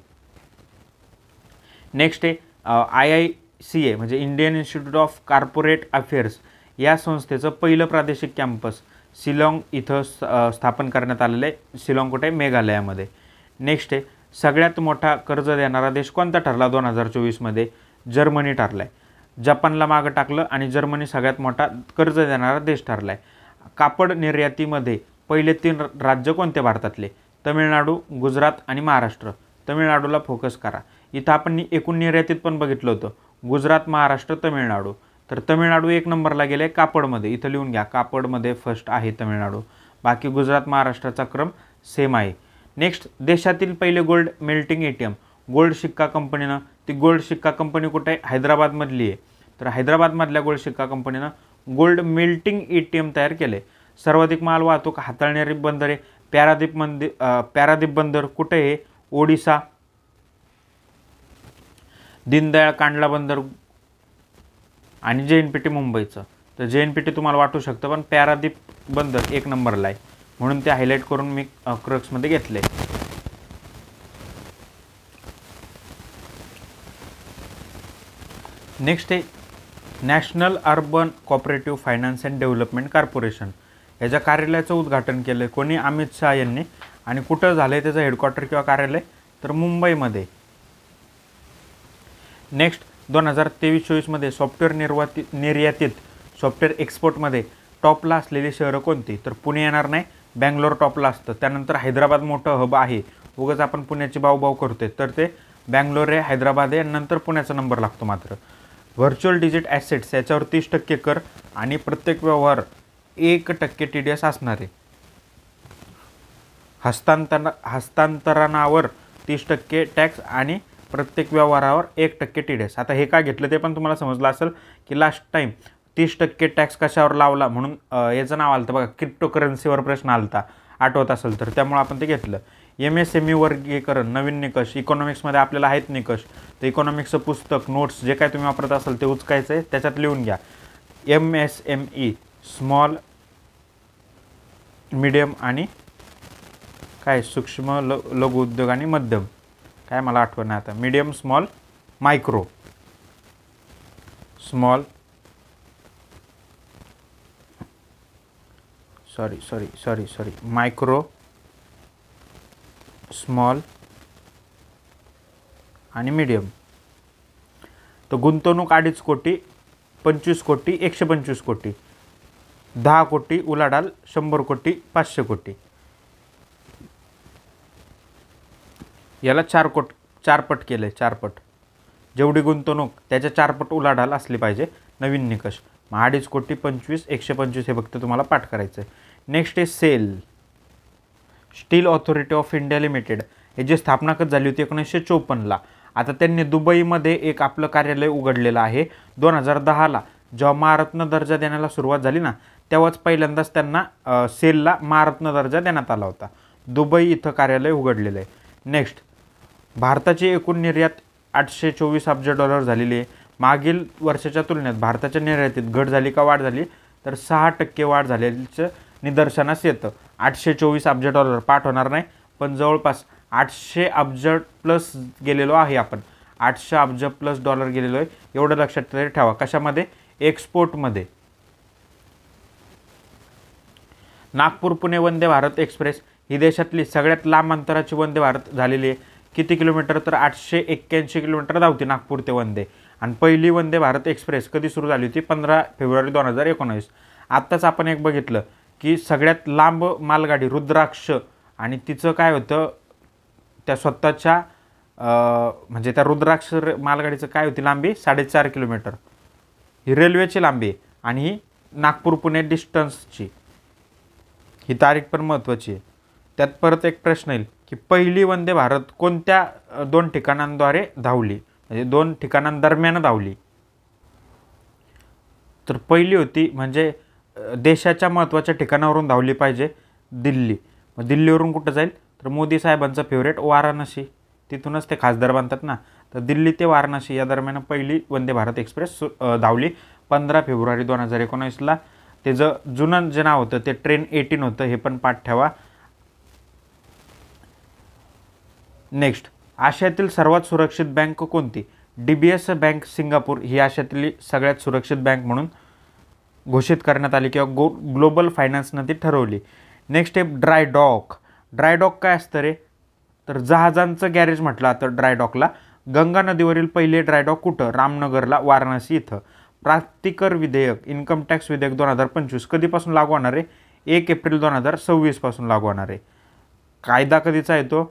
A: नेक्स्ट आहे, IICA म्हणजे Indian institute of corporate affairs या संस्थेचं पहिलं प्रादेशिक कॅम्पस शिलाँग इथं स्थापन करण्यात आलेलं आहे. शिलाँग कुठे? मेघालयामध्ये. नेक्स्ट आहे, सगळ्यात मोठा कर्ज देणारा देश कोणता ठरला 2024मध्ये? जर्मनी ठरला आहे. जपानला मागं टाकलं आणि जर्मनी सगळ्यात मोठा कर्ज देणारा देश ठरला आहे. कापड निर्यातीमध्ये पहिले 3 राज्य कोणते भारतातले? तमिळनाडू, गुजरात आणि महाराष्ट्र. तमिळनाडूला फोकस करा. इथं आपण एकूण निर्यातीत पण बघितलं होतं, गुजरात, महाराष्ट्र, तमिळनाडू. तर तमिळनाडू 1 नंबरला गेले कापडमध्ये. इथं लिहून घ्या, कापडमध्ये फर्स्ट आहे तमिळनाडू. बाकी गुजरात, महाराष्ट्राचा क्रम सेम आहे. नेक्स्ट, देशातील पहिले गोल्ड मेल्टिंग ATM गोल्ड शिक्का कंपनीनं. ती गोल्ड शिक्का कंपनी कुठे आहे? हैदराबादमधली आहे. तर हैदराबादमधल्या गोल्ड शिक्का कंपनीनं गोल्ड मेल्टिंग ATM तयार केले. सर्वाधिक माल वाहतूक हाताळणारी बंदरे पॅरादीप बंदर कुठे आहे? ओडिसा. दीनदयाळ कांडला बंदर आणि JNPT मुंबईचं. तर JNPT तुम्हाला वाटू शकतं, पण पॅरादीप बंदर 1 नंबरला आहे म्हणून ते हायलाईट करून मी क्रक्समध्ये घेतले. नेक्स्ट आहे, national urban cooperative finance and development corporation. याच्या कार्यालयाचं उद्घाटन केलं आहे कोणी? अमित शहा यांनी. आणि कुठं झालं आहे त्याचं हेडक्वार्टर किंवा कार्यालय? तर मुंबईमध्ये. नेक्स्ट, 2023-24मध्ये सॉफ्टवेअर निर्यातीत सॉफ्टवेअर एक्सपोर्टमध्ये टॉपला असलेली शहरं कोणती? तर पुणे येणार नाही, बँगलोर टॉपला असतं. त्यानंतर हैदराबाद मोठं हब आहे. उगाच आपण पुण्याची बावबाव करतोय, तर ते बँगलोर आहे, हैदराबाद आहे, नंतर पुण्याचा नंबर लागतो. मात्र व्हर्च्युअल डिजिट ॲसेट्स याच्यावर 30% कर आणि प्रत्येक व्यवहार 1% TDS असणार आहे. हस्तांतरणावर 30% टॅक्स आणि प्रत्येक व्यवहारावर 1% TDS. आता हे का घेतलं ते पण तुम्हाला समजलं असेल की लास्ट टाईम 30% टॅक्स कशावर लावला म्हणून याचं नाव आलं होतं बघा, क्रिप्टोकरन्सीवर प्रश्न आला होता, आठवत असेल तर, त्यामुळे आपण ते घेतलं. MSME वर्गीकरण नवीन निकष. इकॉनॉमिक्समध्ये आपल्याला आहेत निकष, तर इकॉनॉमिक्सचं पुस्तक, नोट्स जे काय तुम्ही वापरत असाल ते उचकायचं आहे, त्याच्यात लिहून घ्या. MSME स्मॉल, मीडियम आणि काय सूक्ष्म लघु उद्योग आणि मध्यम, काय मला आठवण नाही आता. Medium, small, micro, small, sorry micro, small आणि मीडियम. तर गुंतवणूक 2.5 कोटी, 25 कोटी, 125 कोटी, 10 कोटी उलाढाल, 100 कोटी, 500 कोटी. याला 4 पट केले. 4 पट जेवढी गुंतवणूक त्याच्या 4 पट उलाढाल असली पाहिजे. नवीन निकष. 2.5 कोटी, 25, 125 हे फक्त तुम्हाला पाठ करायचं आहे. नेक्स्ट आहे SAIL. Steel Authority of India Limited याची स्थापना कधी झाली होती? 1954ला. आता त्यांनी दुबईमध्ये एक आपलं कार्यालय उघडलेलं आहे. 2010ला जेव्हा महारत्न दर्जा देण्याला सुरुवात झाली ना, तेव्हाच पहिल्यांदाच त्यांना सेलला महारत्न दर्जा देण्यात आला होता. दुबई इथं कार्यालय उघडलेलं आहे. नेक्स्ट, भारताची एकूण निर्यात $824 अब्ज झालेली आहे. मागील वर्षाच्या तुलनेत भारताच्या निर्यातीत घट झाली का वाढ झाली? तर 6% वाढ झाल्याचं निदर्शनास येतं. $824 अब्ज पाठ होणार नाही, पण जवळपास 800 अब्ज प्लस गेलेलो आहे आपण. 800 अब्ज प्लस डॉलर गेलेलो आहे, एवढं लक्षात तरी ठेवा. कशामध्ये? एक्सपोर्टमध्ये. नागपूर पुणे वंदे भारत एक्सप्रेस ही देशातली सगळ्यात लांब अंतराची वंदे भारत झालेली आहे. किती किलोमीटर? तर 881 किलोमीटर धावते नागपूर ते वंदे. आणि पहिली वंदे भारत एक्सप्रेस कधी सुरू झाली होती? 15 फेब्रुवारी 2019. आत्ताच आपण एक बघितलं की सगळ्यात लांब मालगाडी रुद्राक्ष, आणि तिचं काय होतं, त्या स्वतःच्या म्हणजे त्या रुद्राक्ष मालगाडीचं काय होती लांबी? 4.5 किलोमीटर. ही रेल्वेची लांबी आहे आणि ही नागपूर पुणे डिस्टन्सची. ही तारीख पण महत्त्वाची आहे. त्यात परत एक प्रश्न येईल की पहिली वंदे भारत कोणत्या 2 ठिकाणांद्वारे धावली, म्हणजे 2 ठिकाणांदरम्यान धावली? तर पहिली होती म्हणजे देशाच्या महत्त्वाच्या ठिकाणावरून धावली पाहिजे, दिल्ली. मग दिल्लीवरून कुठं जाईल? तर मोदी साहेबांचा फेवरेट वाराणसी, तिथूनच ते खासदार बनतात ना. तर दिल्ली ते वाराणसी या दरम्यान पहिली वंदे भारत एक्सप्रेस धावली 15 फेब्रुवारी 2019ला. त्याचं जुनं जे नाव होतं ते ट्रेन 18 होतं, हे पण पाठ ठेवा. नेक्स्ट, आशियातील सर्वात सुरक्षित बँक कोणती? DBS बँक सिंगापूर ही आशियातली सगळ्यात सुरक्षित बँक म्हणून घोषित करण्यात आली किंवा ग्लोबल फायनान्सनं ती ठरवली. नेक्स्ट आहे ड्राय डॉक. ड्राय डॉक काय असतं रे? तर जहाजांचं गॅरेज म्हटलं आता ड्राय डॉकला. गंगा नदीवरील पहिले ड्राय डॉक कुठं? रामनगरला, वाराणसी इथं. प्राप्तिकर विधेयक, इन्कम टॅक्स विधेयक 2025 कधीपासून लागू होणार आहे? 1 एप्रिल 2026 पासून लागू होणार आहे. कायदा कधीचा आहे तो,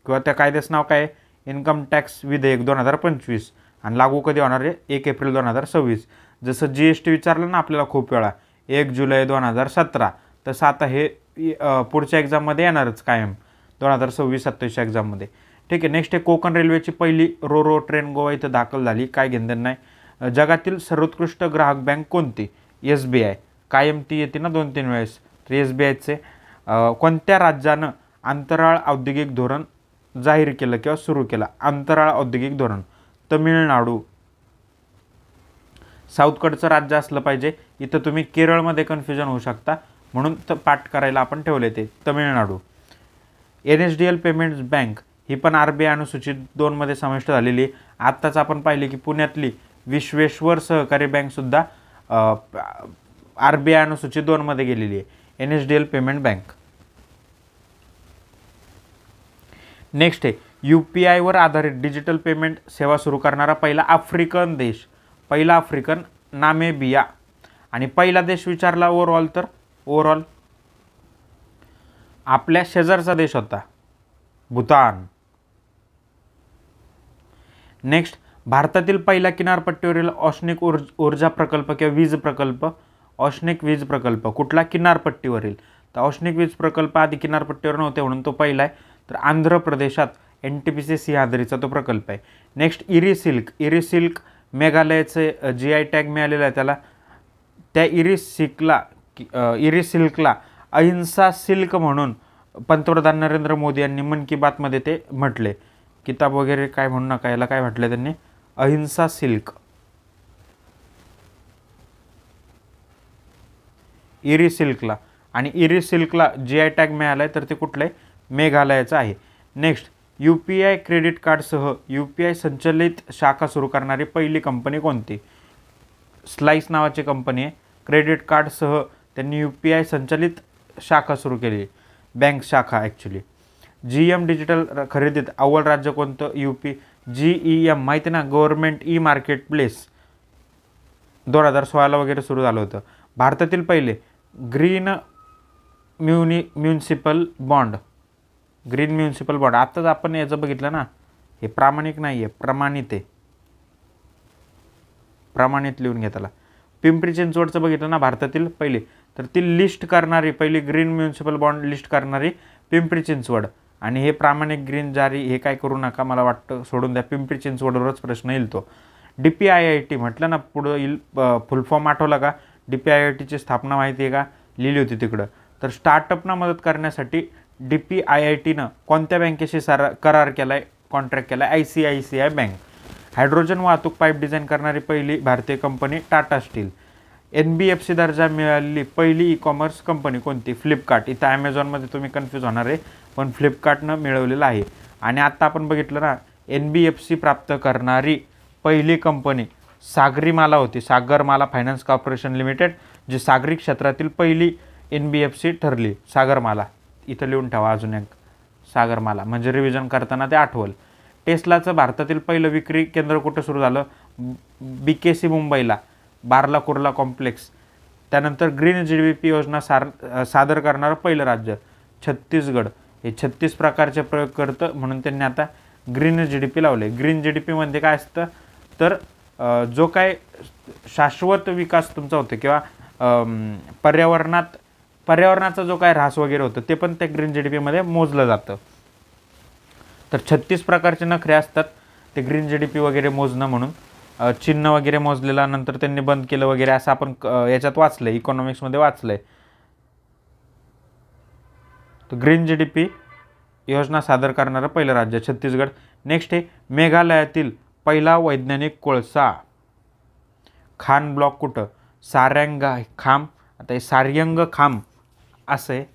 A: किंवा त्या कायद्याचं नाव काय आहे? इन्कम टॅक्स विधेयक 2025. आणि लागू कधी होणार आहे? 1 एप्रिल 2026. जसं GST विचारलं ना आपल्याला खूप वेळा, 1 जुलै 2017, तसं आता हे पुढच्या एक्झाममध्ये येणारच कायम 2026-27 एक्झाममध्ये. ठीक आहे. नेक्स्ट आहे कोकण रेल्वेची पहिली रो ट्रेन गोवा इथं दाखल झाली. काय घेणं नाही. जगातील सर्वोत्कृष्ट ग्राहक बँक कोणती? SBI. कायम ती येते ना 2-3 वेळेस. तर SBIचे. कोणत्या राज्यानं अंतराळ औद्योगिक धोरण जाहीर केलं किंवा सुरू केलं? अंतराळ औद्योगिक धोरण. तमिळनाडू. साऊथकडचं राज्य असलं पाहिजे. इथं तुम्ही केरळमध्ये कन्फ्युजन होऊ शकता, म्हणून पाठ करायला आपण ठेवले ते तमिळनाडू. NSDL पेमेंट्स बँक ही पण RBI अनुसूचित 2 मध्ये समाविष्ट झालेली आहे. आत्ताच आपण पाहिले की पुण्यातली विश्वेश्वर सहकारी बँकसुद्धा RBI अनुसूचित 2 मध्ये गेलेली आहे. NSDL payment bank. नेक्स्ट आहे UPIवर आधारित डिजिटल पेमेंट सेवा सुरू करणारा पहिला आफ्रिकन देश. पहिला आफ्रिकन नामेबिया. आणि पहिला देश विचारला ओव्हरऑल, तर ओव्हरऑल आपल्या शेजारचा देश होता भूतान. नेक्स्ट, भारतातील पहिला किनारपट्टीवरील औष्णिक ऊर्जा प्रकल्प किंवा वीज प्रकल्प. औष्णिक वीज प्रकल्प कुठला? किनारपट्टीवरील. तर औष्णिक वीज प्रकल्प आधी किनारपट्टीवर नव्हते म्हणून तो पहिला आहे. तर आंध्र प्रदेशात NTPC सिंहाद्रीचा तो प्रकल्प आहे. नेक्स्ट इरिसिल्क. इरिसिल्क मेघालयाचे GI टॅग मिळालेला आहे त्याला. त्या इरिसिल्कला अहिंसा सिल्क म्हणून पंतप्रधान नरेंद्र मोदी यांनी मन की बातमध्ये ते म्हटले. किताब वगैरे काय म्हणू नका, याला काय म्हटलं त्यांनी? अहिंसा सिल्क. इरिसिल्कला. आणि इरिसिल्कला GI टॅग मिळाला आहे, तर ते कुठलं आहे? मेघालयाचं आहे. नेक्स्ट, UPI क्रेडिट कार्डसह UPI संचलित शाखा सुरू करणारी पहिली कंपनी कोणती? स्लाइस नावाची कंपनी आहे. क्रेडिट कार्डसह त्यांनी UPI संचलित शाखा सुरू केली, बँक शाखा ॲक्च्युली. GM डिजिटल खरेदीत अव्वल राज्य कोणतं? UP. GEM माहिती ना, गव्हर्नमेंट मार्केट प्लेस, 2016ला वगैरे सुरू झालं होतं. भारतातील पहिले green municipal bond. Green municipal bond आत्ताच आपण याचं बघितलं ना, हे प्रामाणिक नाही आहे, प्रमाणित आहे. प्रमाणित लिहून घ्या त्याला. पिंपरी चिंचवडचं बघितलं ना, भारतातील पहिले, तर ती लिस्ट करणारी पहिली ग्रीन म्युनिसिपल बॉन्ड लिस्ट करणारी पिंपरी चिंचवड. आणि हे प्रामाणिक ग्रीन जारी हे काय करू नका, मला वाटतं सोडून द्या. पिंपरी चिंचवडवरच प्रश्न येईल तो. DPIIT म्हटलं ना, पुढं येईल फुल फॉर्म आठवला का? DPIITची स्थापना माहिती आहे का? लिहिली होती तिकडं. तर स्टार्टअपना मदत करण्यासाठी DPIITनं कोणत्या बँकेशी करार केला आहे, कॉन्ट्रॅक्ट केला आहे? ICICI bank. हायड्रोजन वाहतूक पाईप डिझाईन करणारी पहिली भारतीय कंपनी टाटा स्टील. NBFC दर्जा मिळालेली पहिली ई-कॉमर्स कंपनी कोणती? फ्लिपकार्ट. इथं ॲमेझॉनमध्ये तुम्ही कन्फ्यूज होणार आहे, पण फ्लिपकार्टनं मिळवलेलं आहे. आणि आत्ता आपण बघितलं ना, NBFC प्राप्त करणारी पहिली कंपनी सागरीमाला होती, सागरमाला फायनान्स कॉर्पोरेशन लिमिटेड, जी सागरी क्षेत्रातील पहिली NBFC ठरली. सागरमाला इथं लिहून ठेवा अजून एक, सागरमाला म्हणजे रिव्हिजन करताना ते आठवल. टेस्लाचं भारतातील पहिलं विक्री केंद्र कुठं सुरू झालं? BKC मुंबईला, बार्ला कुर्ला कॉम्प्लेक्स. त्यानंतर ग्रीन GDP योजना सादर करणारं पहिलं राज्य छत्तीसगड. हे 36 प्रकारचे प्रयोग करतं म्हणून त्यांनी आता ग्रीन GDP लावले. ग्रीन GDP म्हणजे काय असतं तर जो काय शाश्वत विकास तुमचा होतो किंवा पर्यावरणाचा जो काय ऱ्हास वगैरे होतं ते पण त्या ग्रीन GDP मध्ये मोजलं जातं. तर 36 प्रकारचे नखरे असतात ते ग्रीन GDP वगैरे मोजणं म्हणून. चिन्ह वगैरे मोजलेला नंतर त्यांनी बंद केलं वगैरे असं आपण याच्यात वाचलंय, इकॉनॉमिक्समध्ये वाचलंय. तर ग्रीन GDP योजना सादर करणारं पहिलं राज्य छत्तीसगड. नेक्स्ट आहे मेघालयातील पहिला वैज्ञानिक कोळसा खान ब्लॉक कुठं? सारंग खाम. आता हे सारंग खाम असं आहे.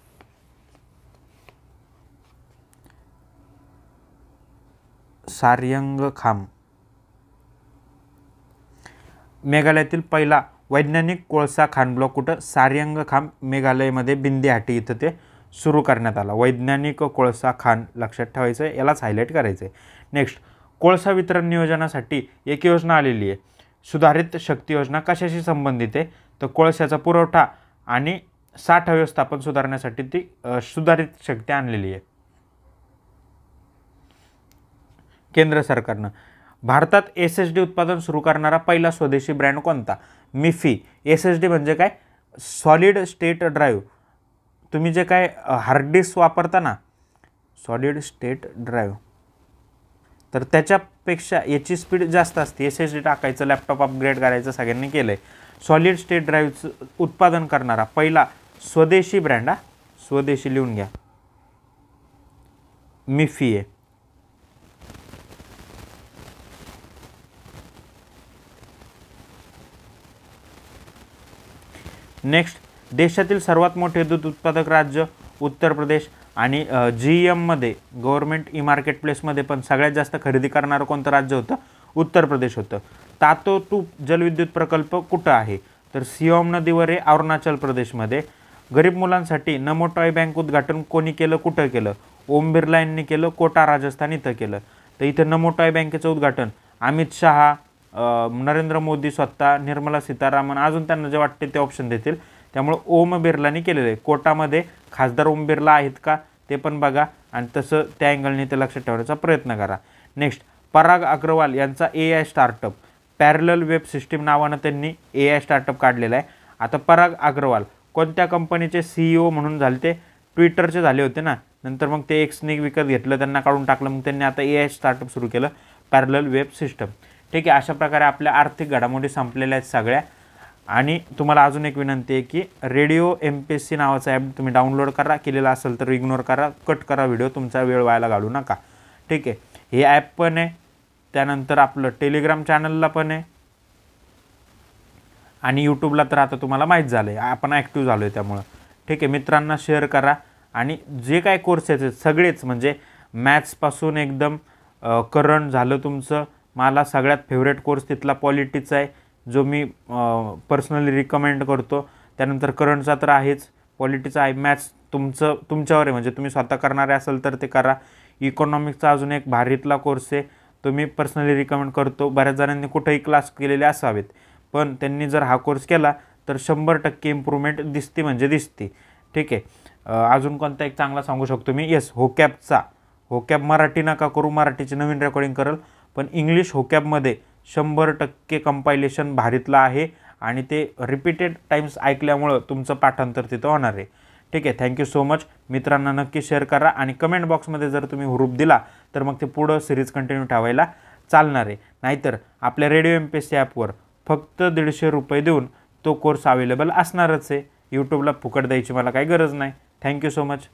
A: सारंग खाम मेघालयातील पहिला वैज्ञानिक कोळसा खान ब्लॉक कुठं? सारंग खाम मेघालयमध्ये बिंदिहाटी इथं ते सुरू करण्यात आला. वैज्ञानिक कोळसा खान लक्षात ठेवायचं आहे, यालाच हायलाईट करायचं आहे. नेक्स्ट कोळसा वितरण नियोजनासाठी एक योजना आलेली आहे. सुधारित शक्ती योजना कशाशी संबंधित आहे? तर कोळशाचा पुरवठा आणि साठा व्यवस्थापन सुधारण्यासाठी ती सुधारित शक्ती आणलेली आहे केंद्र सरकारनं. भारतात SSD उत्पादन सुरू करणारा पहिला स्वदेशी ब्रँड कोणता? मिफी. SSD म्हणजे काय? Solid state drive. तुम्ही जे काय हार्ड डिस्क वापरता ना, सॉलिड स्टेट ड्राईव्ह, तर त्याच्यापेक्षा याची स्पीड जास्त असते. SSD टाकायचं, लॅपटॉप अपग्रेड करायचं सगळ्यांनी केलं आहे. सॉलिड स्टेट ड्राईव्हचं उत्पादन करणारा पहिला स्वदेशी ब्रँड, स्वदेशी लिहून घ्या, मिफी आहे. नेक्स्ट देशातील सर्वात मोठे दूध उत्पादक राज्य उत्तर प्रदेश. आणि GM मध्ये गव्हर्नमेंट मार्केट प्लेसमध्ये पण सगळ्यात जास्त खरेदी करणारं कोणतं राज्य होतं? उत्तर प्रदेश होतं. तातोतूप जलविद्युत प्रकल्प कुठं आहे? तर सियोम नदीवर आहे, अरुणाचल प्रदेशमध्ये. गरीब मुलांसाठी नमो टॉय बँक उद्घाटन कोणी केलं, कुठं केलं? ओम बिर्ला यांनी केलं, कोटा राजस्थान इथं केलं. तर इथं नमो टॉय बँकेचं उद्घाटन अमित शहा, नरेंद्र मोदी स्वतः, निर्मला सीतारामन, अजून त्यांना जे वाटते ते ऑप्शन देतील. त्यामुळे ओम बिर्लानी केलेलं आहे. कोटामध्ये खासदार ओम बिर्ला आहेत का ते पण बघा आणि तसं त्या अँगलने ते लक्षात ठेवण्याचा प्रयत्न करा. नेक्स्ट पराग अग्रवाल यांचा AI startup parallel web system नावानं त्यांनी AI स्टार्टअप काढलेला आहे. आता पराग अग्रवाल कोणत्या कंपनीचे CEO म्हणून झाले? ते ट्विटरचे झाले होते ना, नंतर मग ते एक्सने विकत घेतलं, त्यांना काढून टाकलं, मग त्यांनी आता AI स्टार्टअप सुरू केलं, पॅरलल वेब सिस्टम. ठीक आहे, अशा प्रकारे आपल्या आर्थिक घडामोडी संपलेल्या आहेत सगळ्या. आणि तुम्हाला अजून एक विनंती आहे की रेडिओ MPSC नावाचा ॲप तुम्ही डाउनलोड करा, केलेला असेल तर इग्नोर करा, कट करा व्हिडिओ, तुमचा वेळ व्हायला घालू नका. ठीक आहे, हे ॲप पण आहे, त्यानंतर आपलं टेलिग्राम चॅनलला पण आहे आणि यूट्यूबला तर आता तुम्हाला माहीत झालं आहे, आपण ॲक्टिव्ह झालो आहे त्यामुळं. ठीक आहे, मित्रांना शेअर करा. आणि जे काय कोर्सेस आहेत सगळेच म्हणजे मॅथ्सपासून एकदम करंट झालं तुमचं, मला सगळ्यात फेवरेट कोर्स तिथला पॉलिटिक्सचा आहे जो मी पर्सनली रिकमेंड करतो. त्यानंतर करंटचा तर आहेच, पॉलिटिक्सचा आहे, मॅथ्स तुमच्यावर आहे, म्हणजे तुम्ही स्वतः करणारे असेल तर ते करा. इकॉनॉमिक्सचा अजून एक भारीतला कोर्स आहे, तो मी पर्सनली रिकमेंड करतो. बऱ्याच जणांनी कुठेही क्लास केलेले असावेत, पण त्यांनी जर हा कोर्स केला तर 100% इम्प्रूव्हमेंट दिसते म्हणजे दिसते. ठीक आहे, अजून कोणता एक चांगला सांगू शकतो मी, येस होकॅबचा. होकॅब मराठी नका करू, मराठीची नवीन रेकॉर्डिंग करेल, पण इंग्लिश होकॅबमध्ये 100% कंपायलेशन भारीतला आहे आणि ते रिपीटेड टाइम्स ऐकल्यामुळं तुमचं पाठांतर तिथं होणार आहे. ठीक आहे, थँक्यू सो मच. मित्रांना नक्की शेअर करा आणि कमेंट बॉक्समध्ये जर तुम्ही हुरूप दिला तर मग ते पुढं सिरीज कंटिन्यू ठेवायला चालणार आहे. नाहीतर आपल्या रेडिओ MPSC ॲपवर फक्त 150 रुपये देऊन तो कोर्स अवेलेबल असणारच आहे. यूट्यूबला फुकट द्यायची मला काही गरज नाही. Thank you so much.